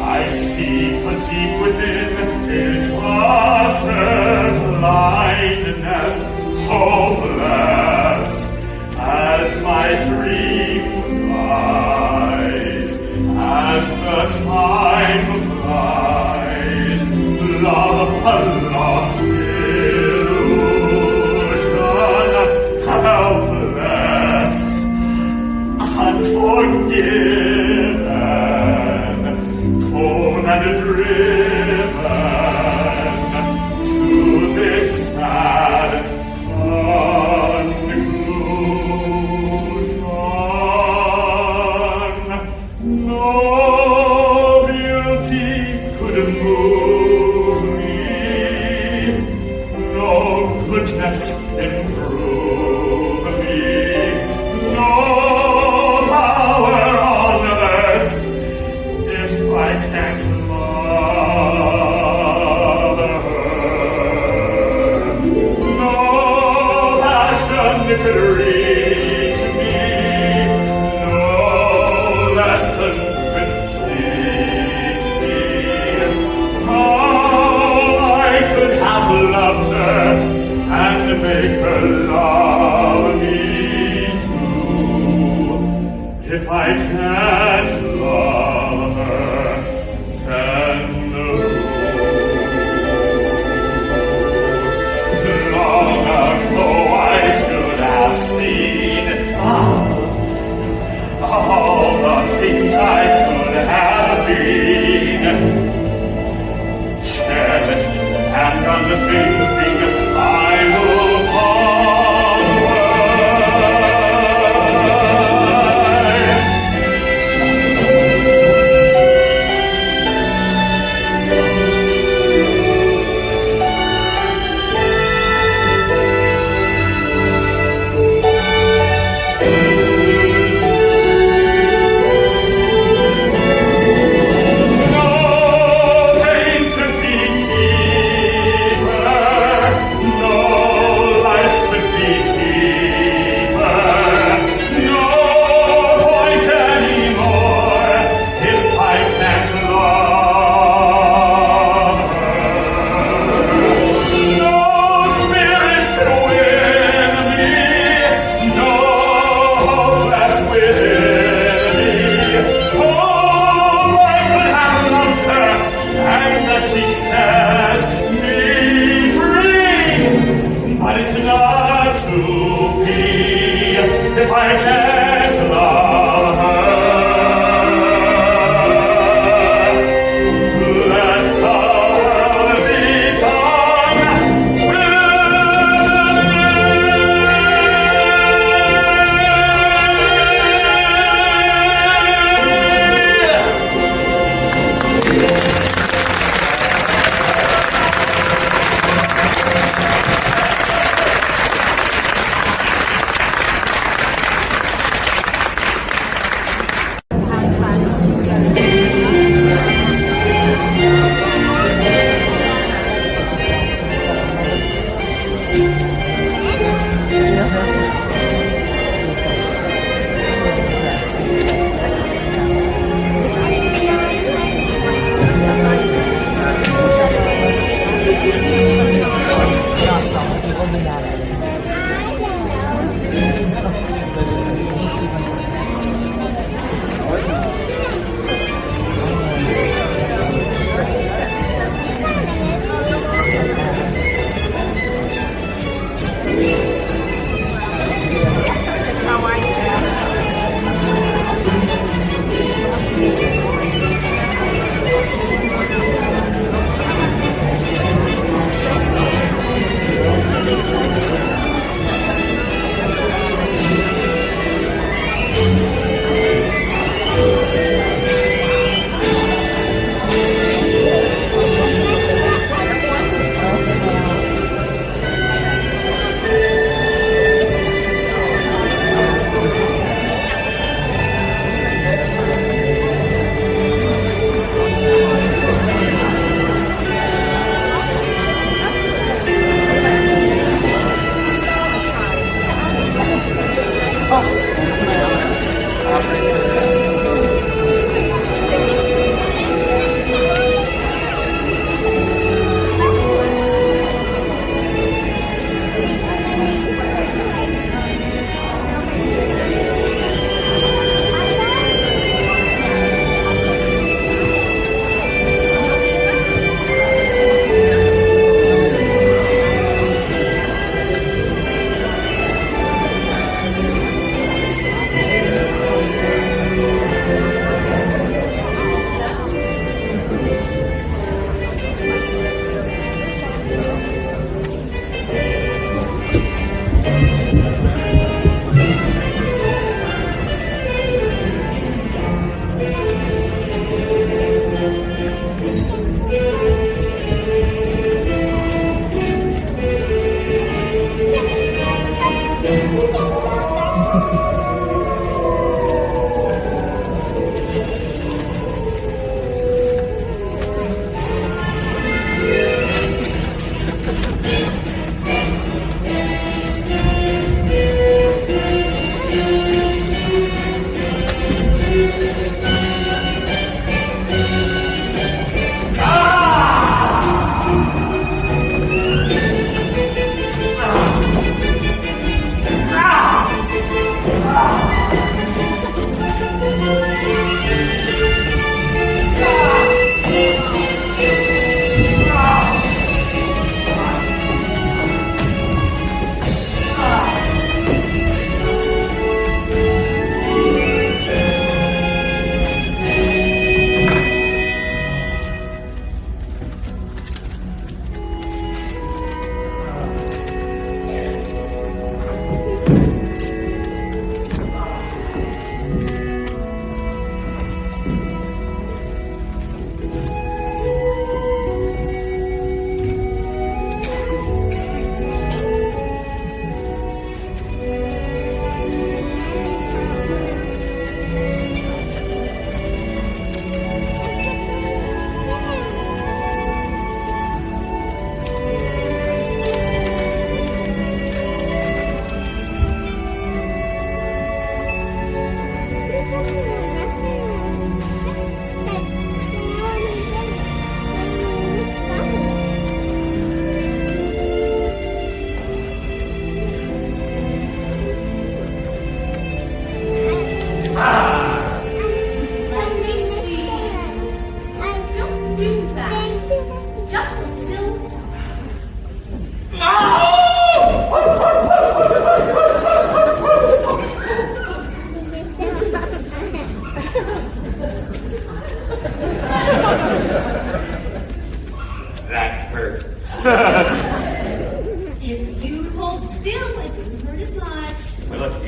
I see but deep within is utter blindness, hopeless as my dream dies, as the time flies, love a lost illusion, helpless, unforgiven, cold and driven to goodness improve me. No power on earth, if I can't love her. No passion could reach me, no lesson could teach me how I could have loved her and make her love me too. If I can't love her, then long ago I should have seen all the things I could have been. Careless and unthinking, I move onward. No pain could be deeper, no life could be cheaper, no point anymore if I can't love her. No spirit to win me, no hope left within me. Oh, I could have loved her, and that she set me free. But it's not to be if I can't love her. Let the world be done with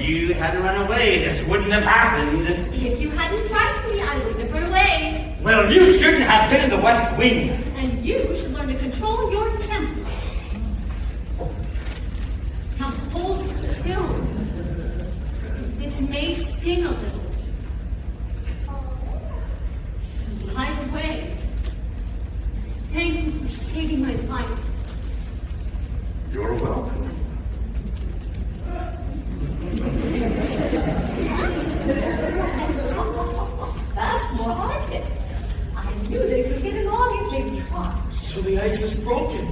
you hadn't run away, this wouldn't have happened. If you hadn't frightened me, I wouldn't have run away. Well, you shouldn't have been in the West Wing. And you should learn to control your temper. Now hold still. This may sting a little. By the way, thank you for saving my life. You're welcome. That's more like it. I knew they could get along if they tried. So the ice is broken.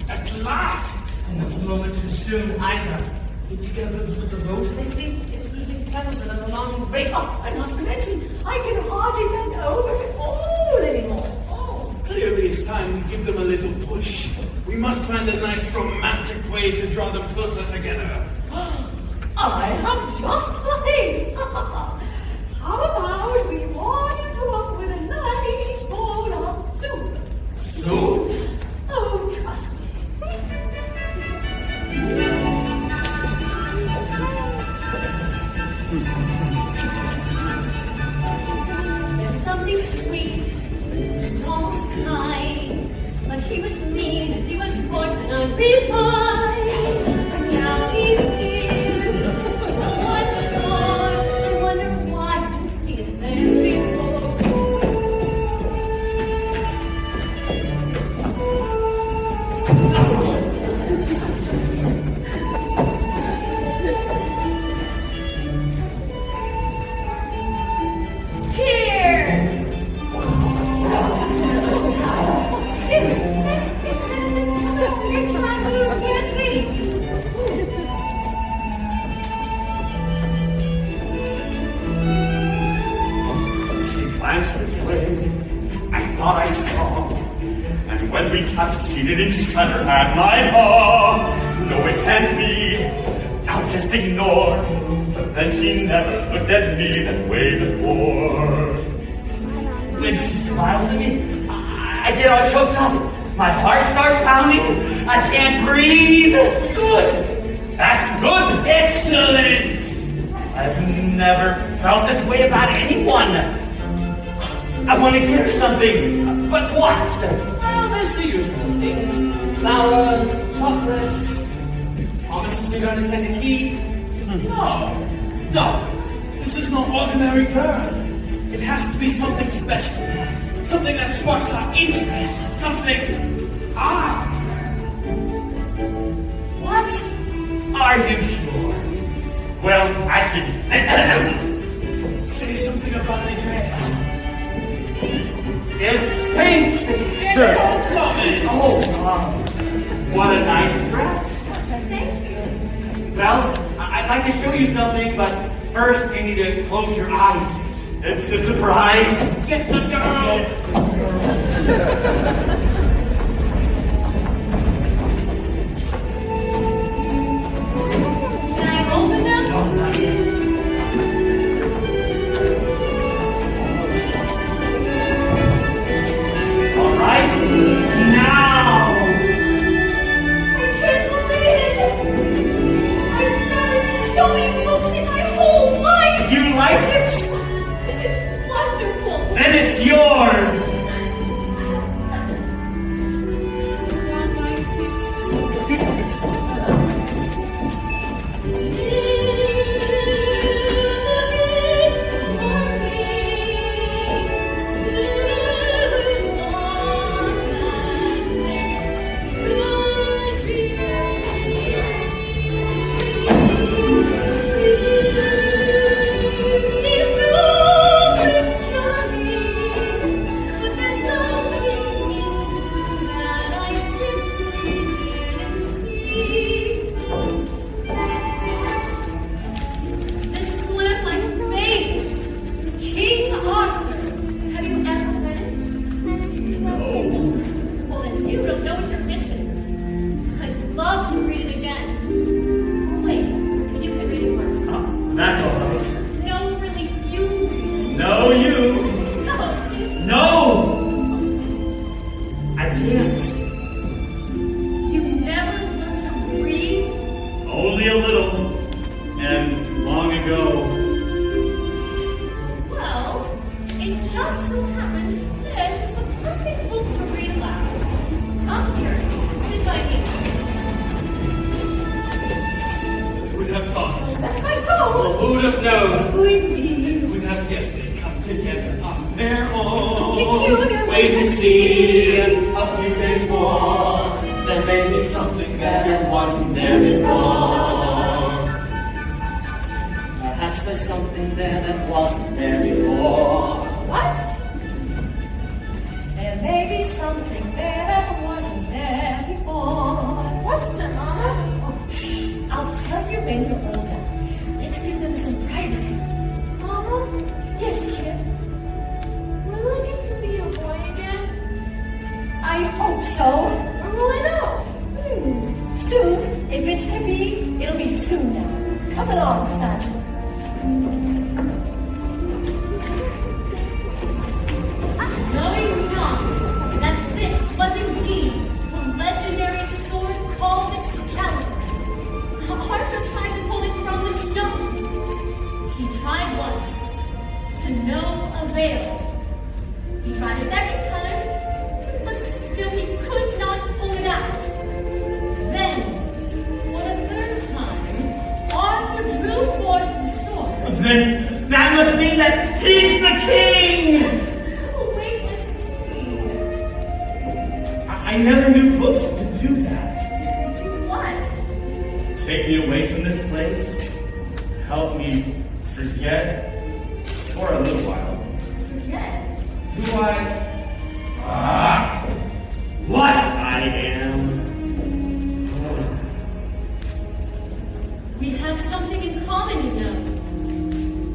At last. Not a moment too soon either. Did you get a little bit of the road lately? It's losing petals and a long way up. And not to mention, I can hardly bend over at all anymore. Oh. Clearly it's time we give them a little push. We must find a nice romantic way to draw them closer together. I have just the thing. How about we warm you up with a nice bowl of soup? Soup? Oh, trust me. There's something sweet and almost kind. But he was mean and he was coarse and I'd be fine. But now he's dear, so unsure. I wonder why I didn't see it there before. Cheers! She glanced this way. I thought I saw. And when we touched, she didn't shudder at my paw. No, it can't be. I'll just ignore. But then she never looked at me that way before. When she smiles at me, I get all choked up. My heart starts pounding. I can't breathe. Good. That's good. Excellent. I've never felt this way about anyone. I want to give her something. But what? Well, there's the usual things. Flowers, chocolates, promises you're going to take to keep. No. This is no ordinary girl. It has to be something special. Something that sparks our interest. Something. What? Are you sure? Well, I can Say something about the dress. It's pink. Sure. Oh, what a nice dress. Thank you. Well, I'd like to show you something, but first you need to close your eyes. It's a surprise. Get the girl. Can I open them? Oh, not yet. All right, now. I can't believe it! I've never seen so many books in my whole life! You like it? It's wonderful! Then it's yours. This is one of my favorites. King Arthur. Have you ever read it? No. Well, then you don't know what you're missing. I'd love to read it again. Wait, you can read it first. That's all right. No, really, you read it. No, you. No, No. I can't. you've never learned to read. Only a little. And long who'd have known? Who indeed? Would have guessed they'd come together on their Something own. peculiar. Wait and see, a few days more. There may be something that wasn't there before. Perhaps there's something there that wasn't there before. What? There may be something there that wasn't there before. What's the Mama? Oh, shh. I'll tell you when you're older. Let's give them some privacy. Mama, Yes, Chip. will I get to be a boy again? I hope so. Or will I not? Soon. If it's to be, it'll be soon now. Come along, son. Knowing not that this was indeed the legendary sword called Excalibur, Arthur tried to pull it from the stone. He tried once, to no avail. He tried a second time, but still he could not pull it out. Then, for the third time, Arthur drew forth the sword. Then that must mean that he's the king! Wait and see. I never knew books could do that. Do what? Take me away from this place. Help me forget for a little while. Forget. Who what I am. We have something in common, you know.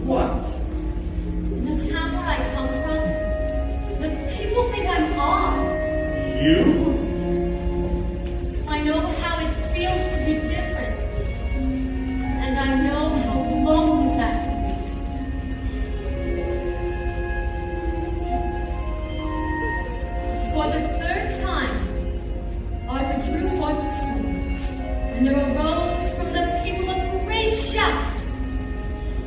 What? In the town where I come from, the people think I'm odd. You? So I know how it feels to be different. And I know how lonely that can be. For the third time, Arthur drew forth the sword, and there arose from the people a great shout.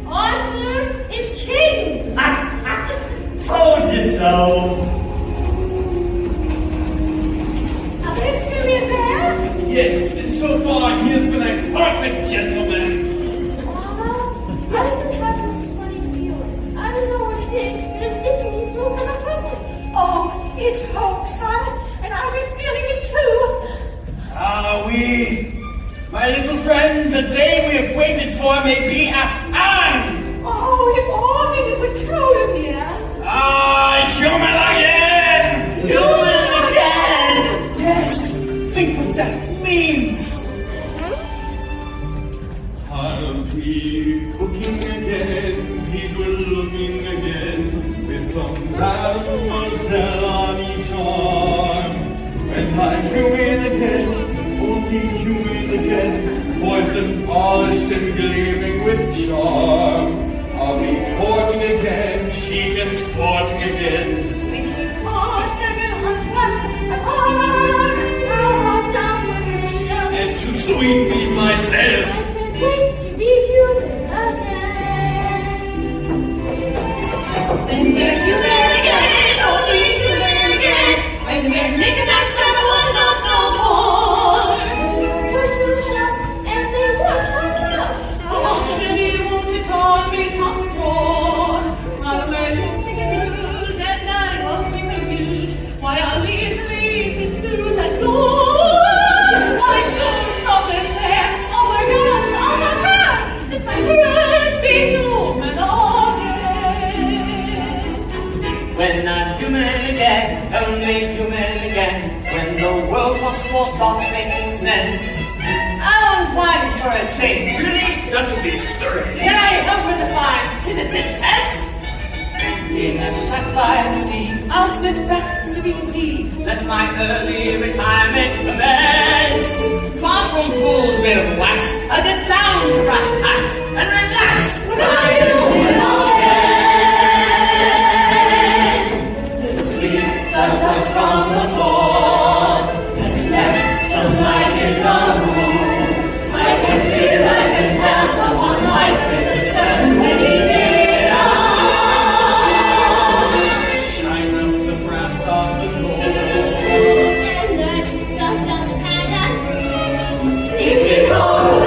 Arthur is king! Told you so. Are they still in there? Yes, and so far he has been a perfect gentleman. Mama, I've been having this funny feeling. I don't know what it is, but it's making me feel kind of funny. Oh, it's hope, son. And I've been feeling it too. My little friend, the day we have waited for may be at hand. Oh, if only it were true of you. Human again! Human again! Yes, think what that means. I'll be cooking again, be good looking again, with some mademoiselle on each arm. When I'm human again, only human again, poised and polished and gleaming with charm. I'll be courting again, chic and sporting again. When she calls everyone's what? And to sweet me myself. I can't wait to be human again. When we're human again, oh, we're human again. When we're knickknacks and one not so more. First we shop, and then what comes up? Oh, Shelley won't it all be top drawer? I'll wear lipstick and rouge, and I won't be confused. Why, I'll easily conclude that Lord, my goodness, up in there. Oh my God, it's my privilege to be human again. When I'm human again, only human again. When the world once more starts making sense. I'm whining for a change. Really? That would be stirring. Can I help with the fine? Intense? In a shack by the sea, I'll sit back sipping tea. Let my early retirement commence. Far from fools made of wax, I'll get down to brass tacks and relax when I'm human again. Sweep the dust from the floor. Let's let some light in the room. I can feel, I can tell someone might be disturbed when he did. Shine up the brass on the door. And let the dust pan and If it's all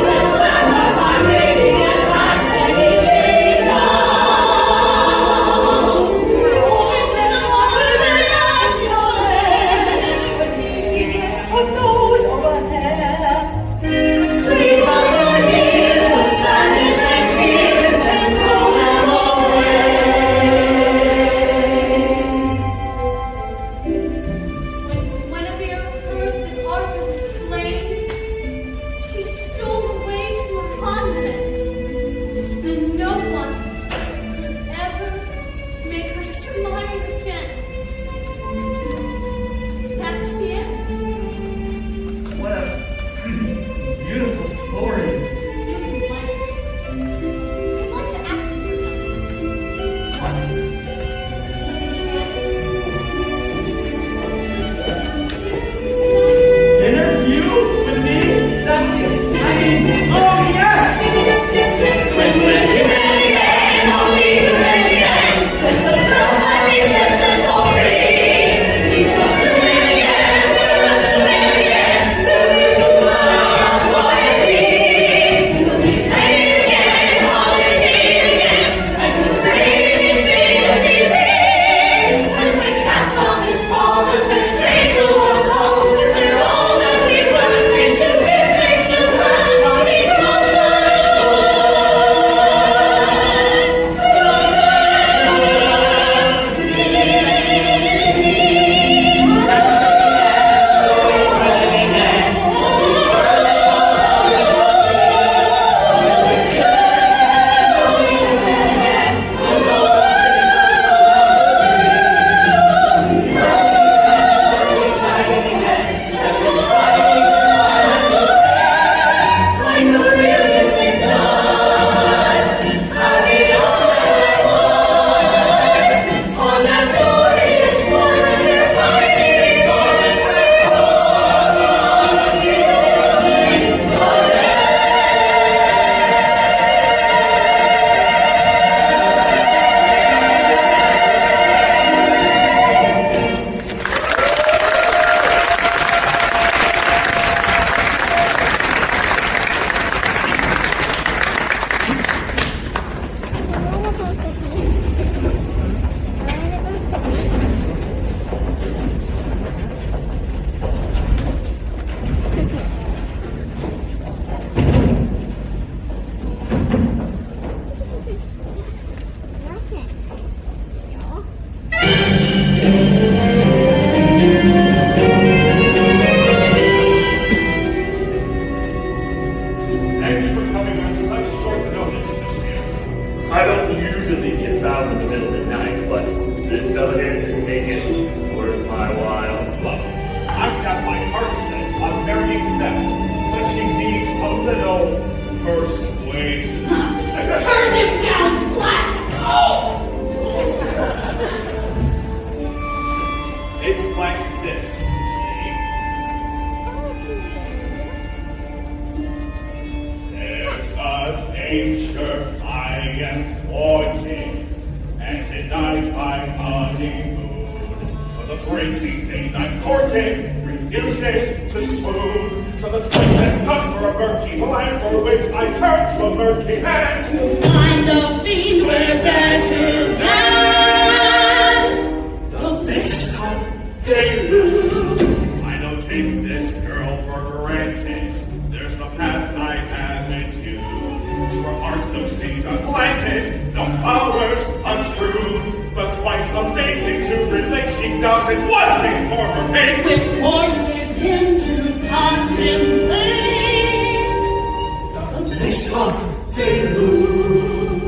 I don't usually get found in the middle of the night, but this fella here didn't make it worth my while. Look, I've got my heart set on marrying them, but she needs a little persuasion. Turn him down flat! Oh! It's like this, see? There's a danger I am courting, and tonight my honeymoon. For the crazy thing I've courted refuses to swoon. So the time has come for a murky plan, for which I turn to a murky hand. To find a fiend where better than the best of I don't take this girl for granted. There's no path I haven't used. To her heart no seed unplanted, no flowers unstrewn, but quite amazing to relate. She does it one thing for her mate, which forces him to contemplate the bliss of deluge.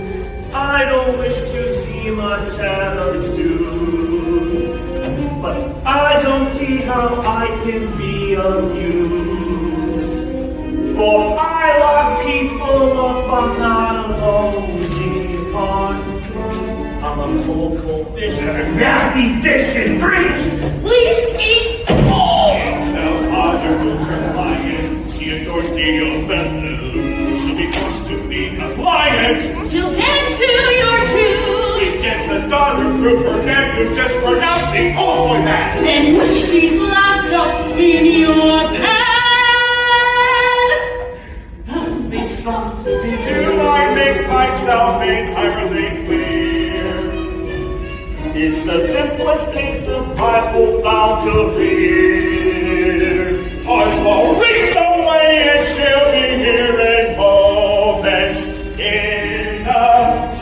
I don't wish to seem a tad obtuse, but I don't see how I can be of use. For I lock people up, I'm not alone, dear. I'm a cold fish and a nasty vicious freak. Please speak. Sells harder to her client. She adores the old method. She'll be forced to be compliant. She'll dance to your tune. We get the daughter through her dad, you just pronounced the old boy man. Then when she's locked up in your pad, there'll be something. Do I make myself entirely clear? It's the simplest case of my whole foul career. Ours will reach away and she'll be here in moments. In a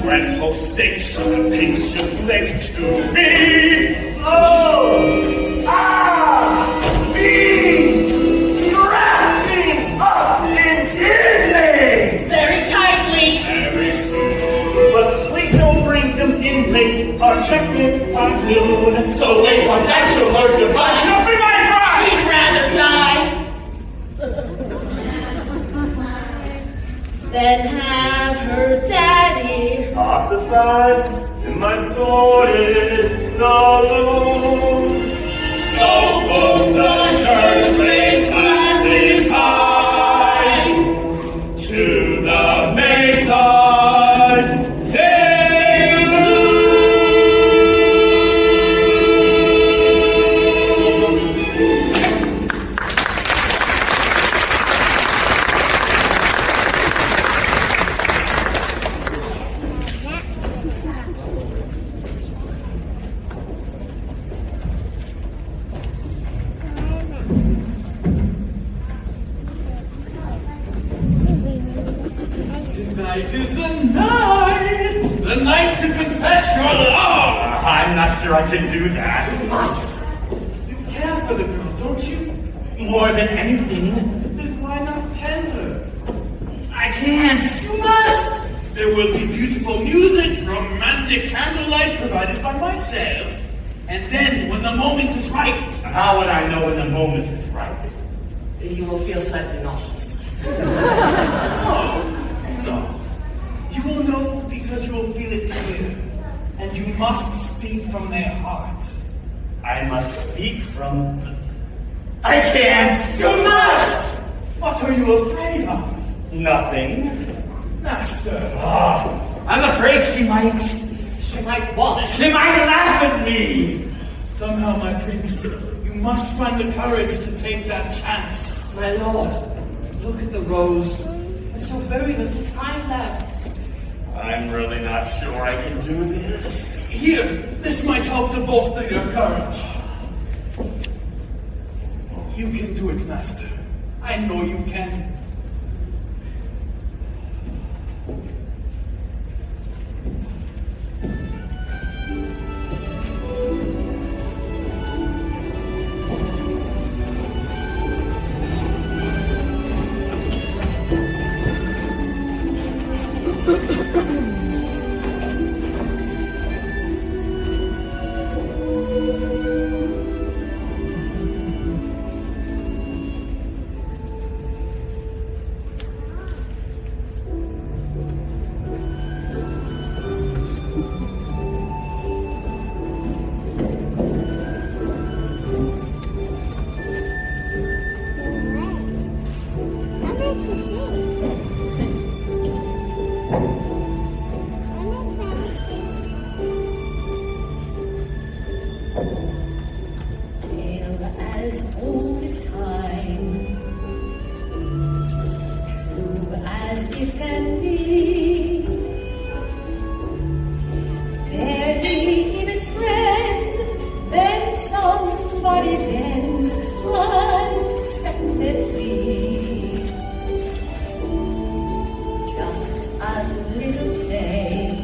dreadful state, should the patient late to me. Oh! Ah! Me! Strapping up in me! Very tightly. Very soon. But please don't bring them in late. Our check-in by noon. So wait for that to learn goodbye. She'll be my bride! She'd rather die than have her daddy Ossified in my sordid saloon. so both the church raise glasses high To the Mason Tonight is the night to confess your love. I'm not sure I can do that. You care for the girl, don't you? More than anything, Then why not tell her? I can't. You must. There will be beautiful music, romantic candlelight provided by myself. And then, when the moment is right, How would I know when the moment is right? You will feel slightly nauseous. no. You will know because you will feel it clear. And you must speak from their heart. I must speak from... I can't! You must! What are you afraid of? Nothing. Master. I'm afraid she might what? She might laugh at me! Somehow, my prince, you must find the courage to take that chance. My lord, look at the rose. There's so very little time left. I'm really not sure I can do this. Here, this might help to bolster your courage. You can do it, master. I know you can. Tale as old as time, true as it can be. Barely even friends, then somebody bends unexpectedly. Just a little change,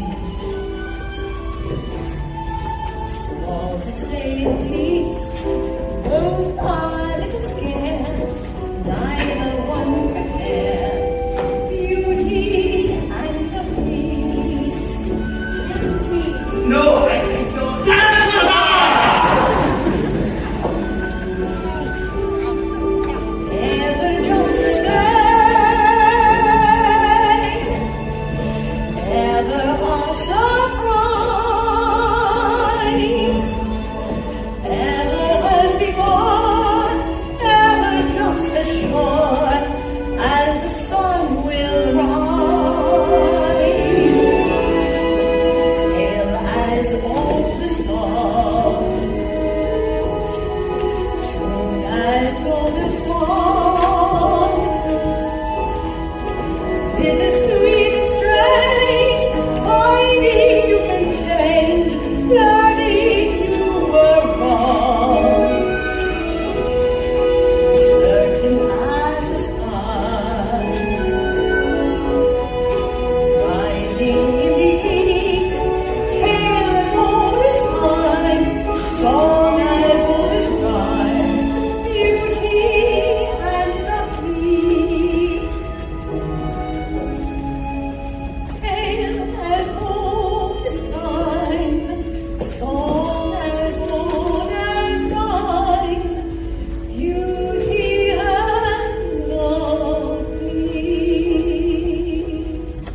small to say the least. Both are a little scared, neither one prepared. Beauty and the Beast. No, I don't. Ever just the same, ever a surprise, ever as before, ever just as sure as the sun will rise. Tale as old as song, tune as old as song, bittersweet and strange, finding you can change, learning you were wrong. Certain as the sun, rising in the east, tale as old as time, song as old as rhyme, beauty and the Beast. Tale as old as time, song as old as rhyme, beauty and the Beast.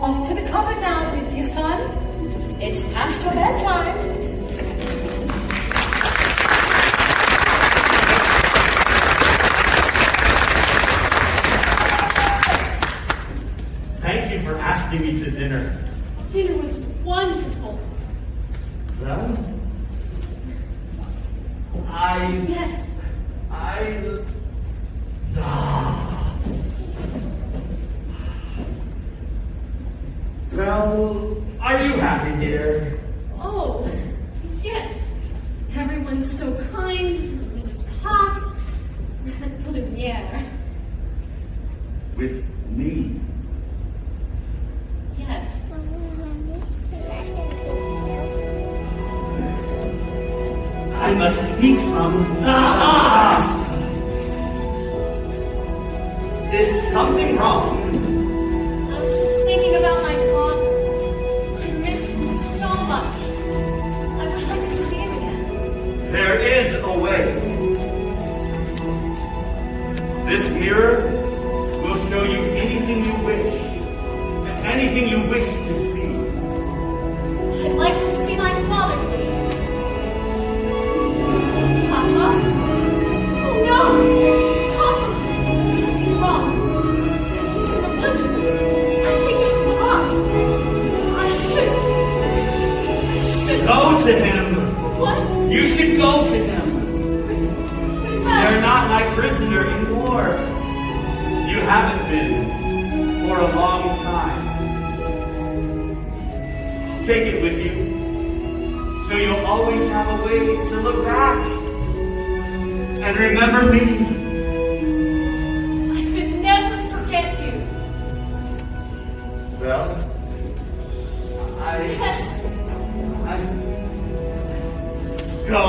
Off to the cupboard now with you, son. It's past your bedtime. Thank you for asking me to dinner. Dinner was wonderful. Well, Yes. Well, are you happy, dear? Oh, yes. Everyone's so kind. Mrs. Potts, Lumiere. With me? Yes. I must speak from the heart. Is something wrong? I was just thinking about my father. I miss him so much. I wish I could see him again. There is a way. This mirror will show you anything you wish, and anything you wish to see. I'd like to see my father, please. Papa? Oh no! Papa! Something's wrong. He's in the woods. I think he's lost. I should. Go to him. What? You should go to him. Well, You're not my prisoner anymore. You haven't been for a long time. Take it with you, so you'll always have a way to look back and remember me. I could never forget you. Well, Yes. Go!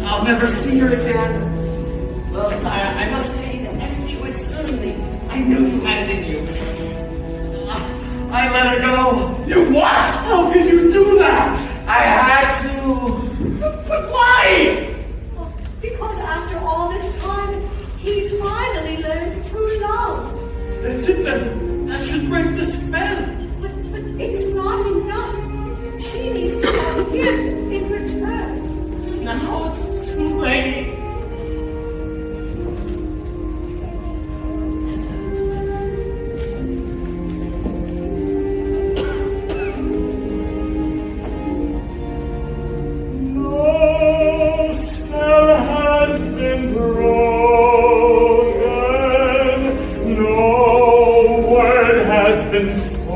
I'll never see her again. Well, sire, I must say that everything went swimmingly. I knew you had it in you. I let her go. You what? How can you do that? I had to. But why? Well, because after all this time, he's finally learned to love. That's it then. That should break the spell. But it's not enough.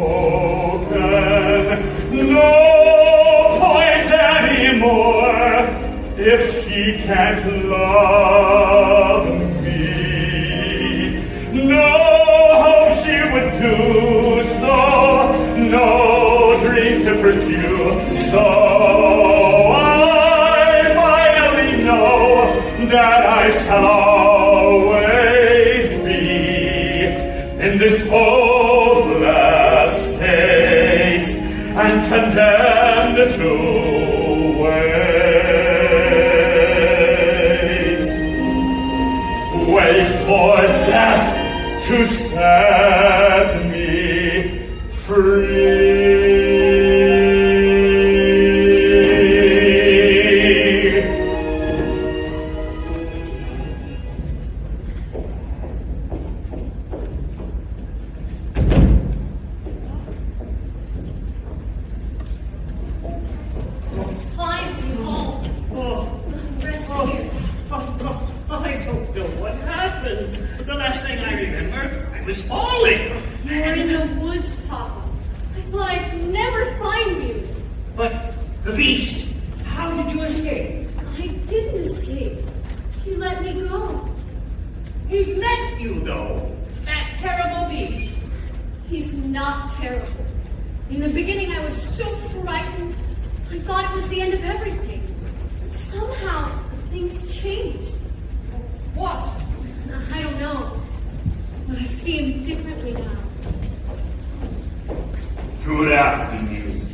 broken. No point anymore if she can't love me. No hope she would do so, no dream to pursue. So I finally know that I shall always be in this hopeless state and condemned to wait for death to set me free. Finally home. Rest here. I don't know what happened. The last thing I remember, I was falling. You were in the woods, Papa. I thought I'd never find you. But the beast, how did you escape? I didn't escape. He let me go. He let you go. That terrible beast. He's not terrible. In the beginning, I was so frightened. I thought it was the end of everything. But somehow, things changed. What? I don't know. But I see him differently now. Good afternoon.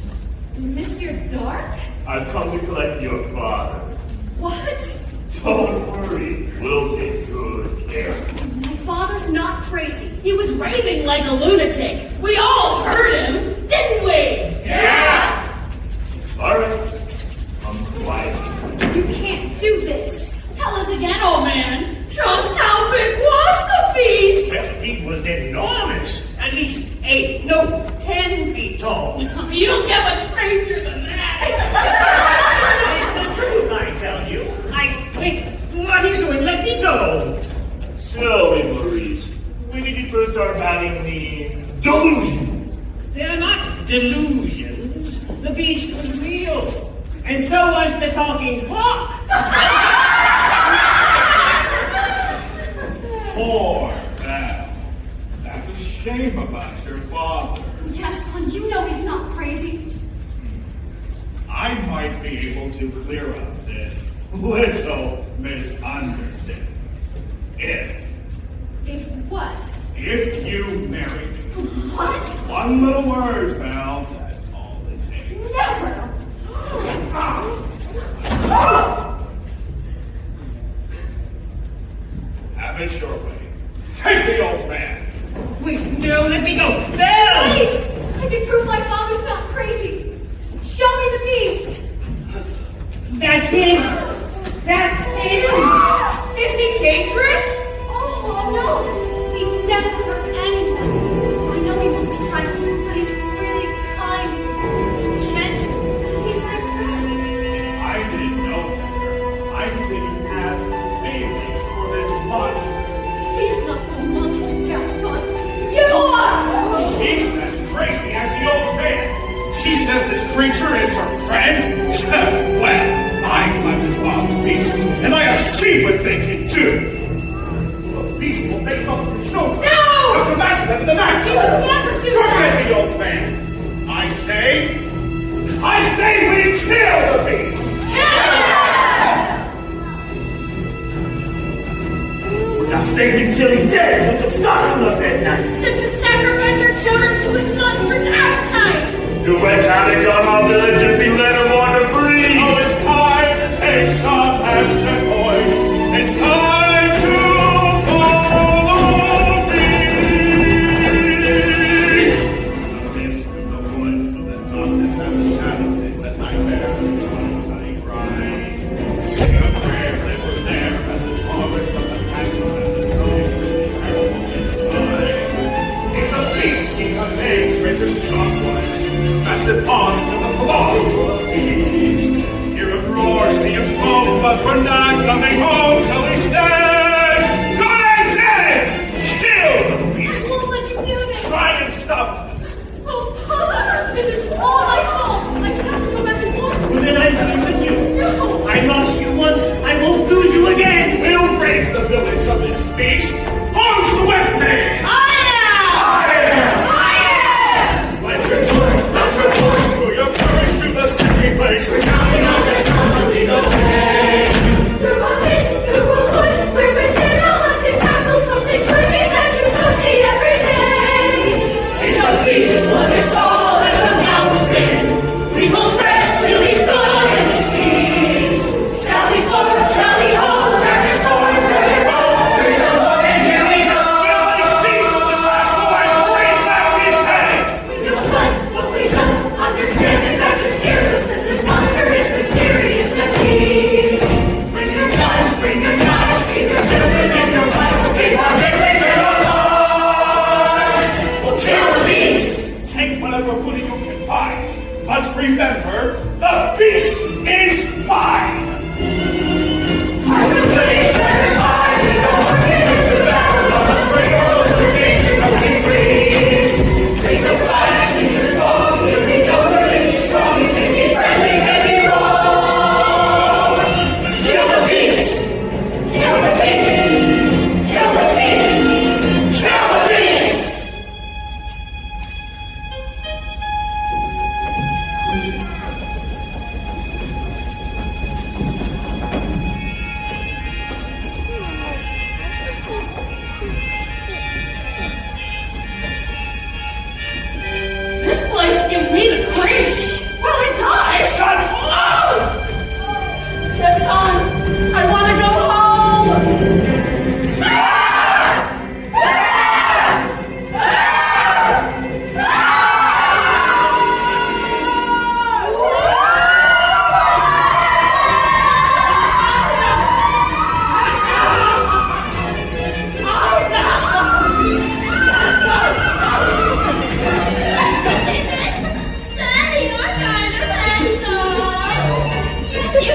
Mr. Dark? I've come to collect your father. What? Don't worry, we'll take good care of him. My father's not crazy. He was raving like a lunatic. We all heard him, didn't we? Yeah! First, come quietly. You can't do this. Tell us again, old man. Just how big was the beast? Well, he was enormous. At least 8, no, 10 feet tall. You don't get much crazier than that. It's the truth, I tell you. Wait, what are you doing? Let me go. Slowly, Maurice. We need to first start having these delusions. They're not delusions. The beast was real. And so was the talking clock. Poor Belle. That's a shame about your father. Gaston, you know he's not crazy. I might be able to clear up this little misunderstanding. If what? If you marry me. What? One little word, Belle. That's all it takes. Never! Have it your way. Take the old man. Wait, no, let me go. Belle! Wait! I can prove my father's not crazy. Show me the beast! That's him. That's him. Is he dangerous? Oh, no. He never hurt anyone. I know he looks frightened, but he's really kind and gentle. He's my friend. I didn't know better. I'd say you have feelings for this monster. He's not the monster, Gaston. You are! She's as crazy as the old man. She says this creature is her friend? Well, I've hunted wild beasts, and I have seen what they can do. The beast will make up your shoulder. No! I'll come back to them in the back. You would never do that! Forget the old man. I say we kill the beast. Nothing until he's dead. We'll stop him the midnight. Since to sacrifice our children to his monstrous appetite! You went havoc on our village and we let him wander free. So it's time to take some action, boys. It's time to follow me. The mist from the wood, from the darkness and the shadows, it's a nightmare. Twice I cried. Sing a prayer that was there at the drawbridge of the castle and the soldiers were terrible inside. It's a beast, he's a name, treasure sharp ones. Massive paws to the claws full of thieves. Hear him roar, see him foam, but we're not coming home till he's dead. Good and dead! Kill the I beast! won't let you do this! Try and stop us. Oh, wherever Woody you can find. But remember, the beast is mine! As a place that is high, we know what changes the battle of the freedom of the dangerous and breeze. Raise a fire, sing a song, if we know the make you strong, you can keep pressing and be wrong. Kill the beast! Kill the beast! Kill the beast! Kill the beast! This place gives me the creeps. Well, it does. Shut up! Gaston, I want to go home. Sandy, you're kind of handsome. Yes, you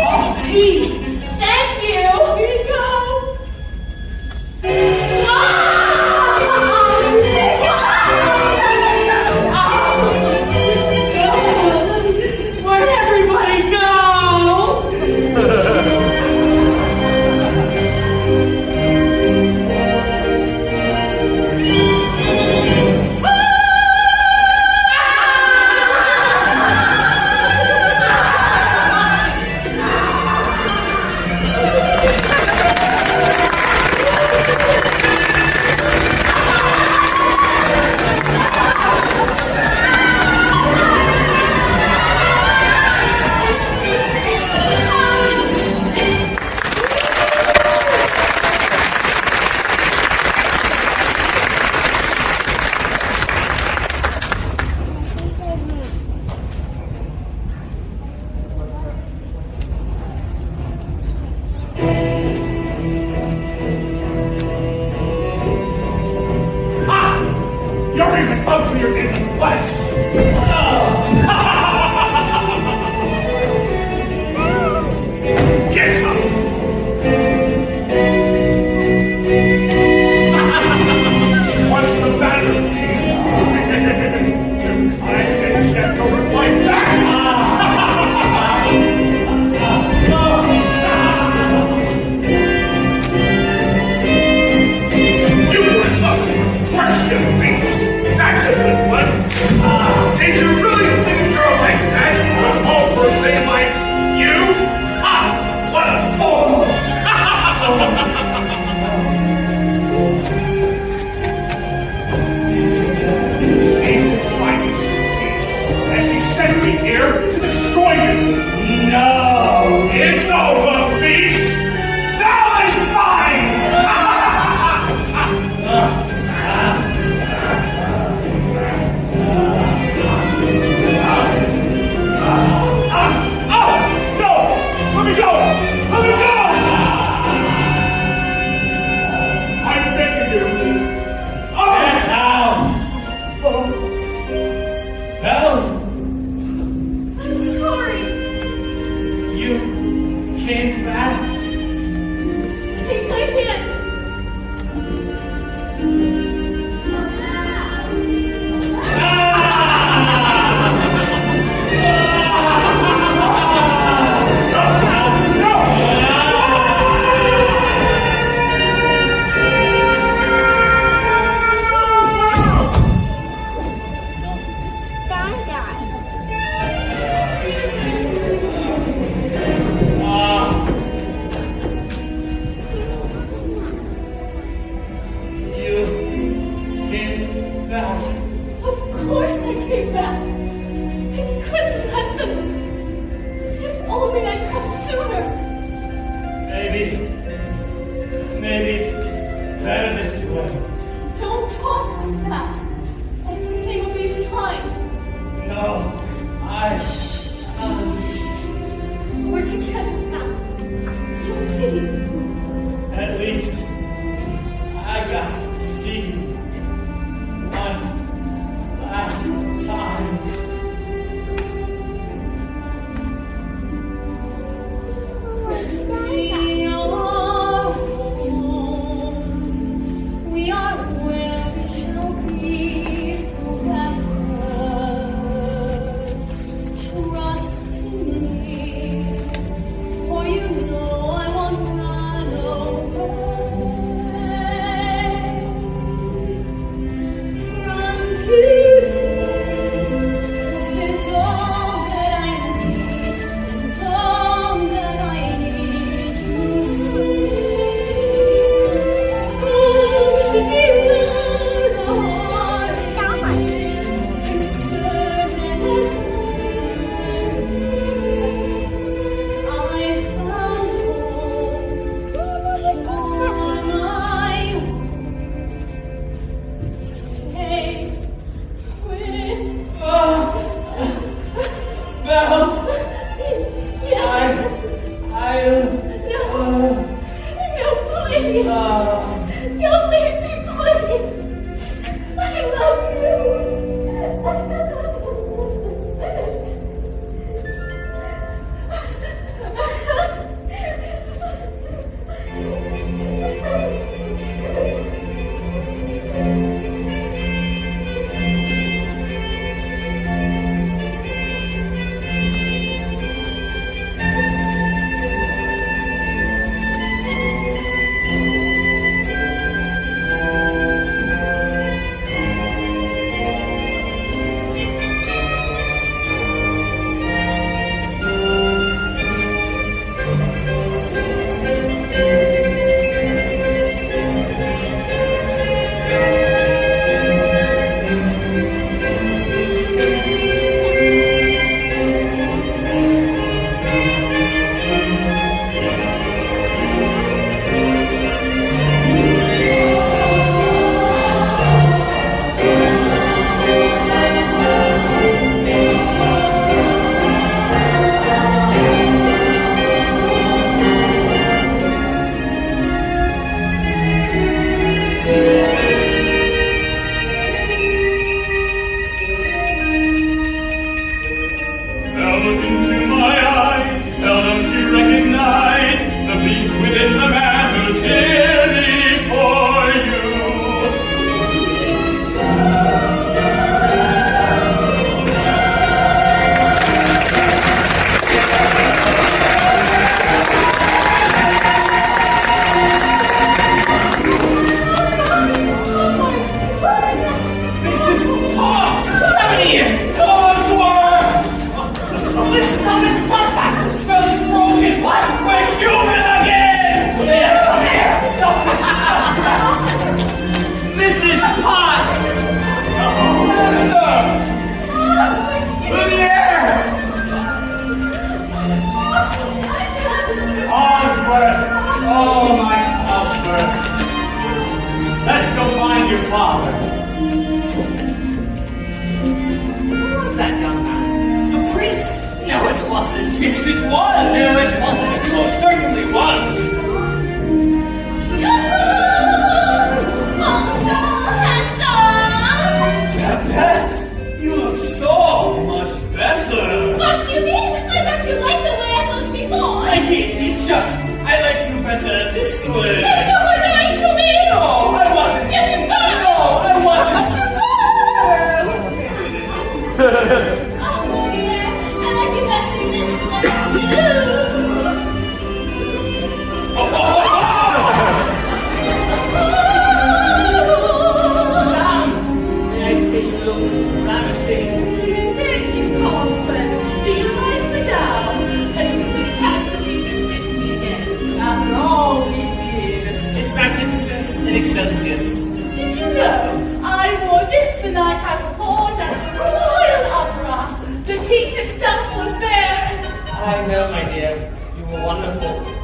Oh, tea. Thank you. Here you go. Where'd everybody go? You're even uglier in the flesh! Get up! What's the matter, beast? Too kind and gentle like that! You were ugly! Worship beast! That's a good one! Did you really think a girl like that was all for a thing like you? What a fool! She despises you, and she sent me here to destroy you. No! It's over, beast! Thou is mine! No! Let me go! Let me go! I'm begging you. Get out! Helen, I'm sorry. you came back. Take my hand. No! Maybe it's better this way. Don't talk like that. Everything will be fine. No, We're together now. You'll see. at least I got to see you one last time. We are home. We are where we shall be forever. Trust in me, for you know I won't run away from today. This is all that I need, and all that I need to say. Oh, should be where the heart is, I'm certain as I found home on my stay with. Well, Yeah. I'll. No, please. Don't leave me, please. I love you. Now look into my eyes. Now don't you recognize the beast within the man who's here before you? This is hot! 70 Codsworth! This stomach spot smell is broken! What? We're human again! Here, come here! Stop it! This is hot! Monster! Lumiere! Osborne! Oh, my Osborne! Let's go find your father. Who was that young man? The priest! No, it wasn't. Yes, it was! No, it wasn't. It most certainly was! Pet, you look so much better! What do you mean? I thought you liked the way I looked before. Like it's just, I like you better this way. Yes, you were lying to me. No, I wasn't. Yes, you were. No, I wasn't. Oh, yeah. I like you better this way, too. May I say you look ravishing? Thank you, Constance. Do you like me now? It's the cat that you can fix me again. After all these years. It's magnificence in Excelsius. Did you know I wore this the night I performed at the Royal Opera? The king himself was there. I know, my dear. You were wonderful.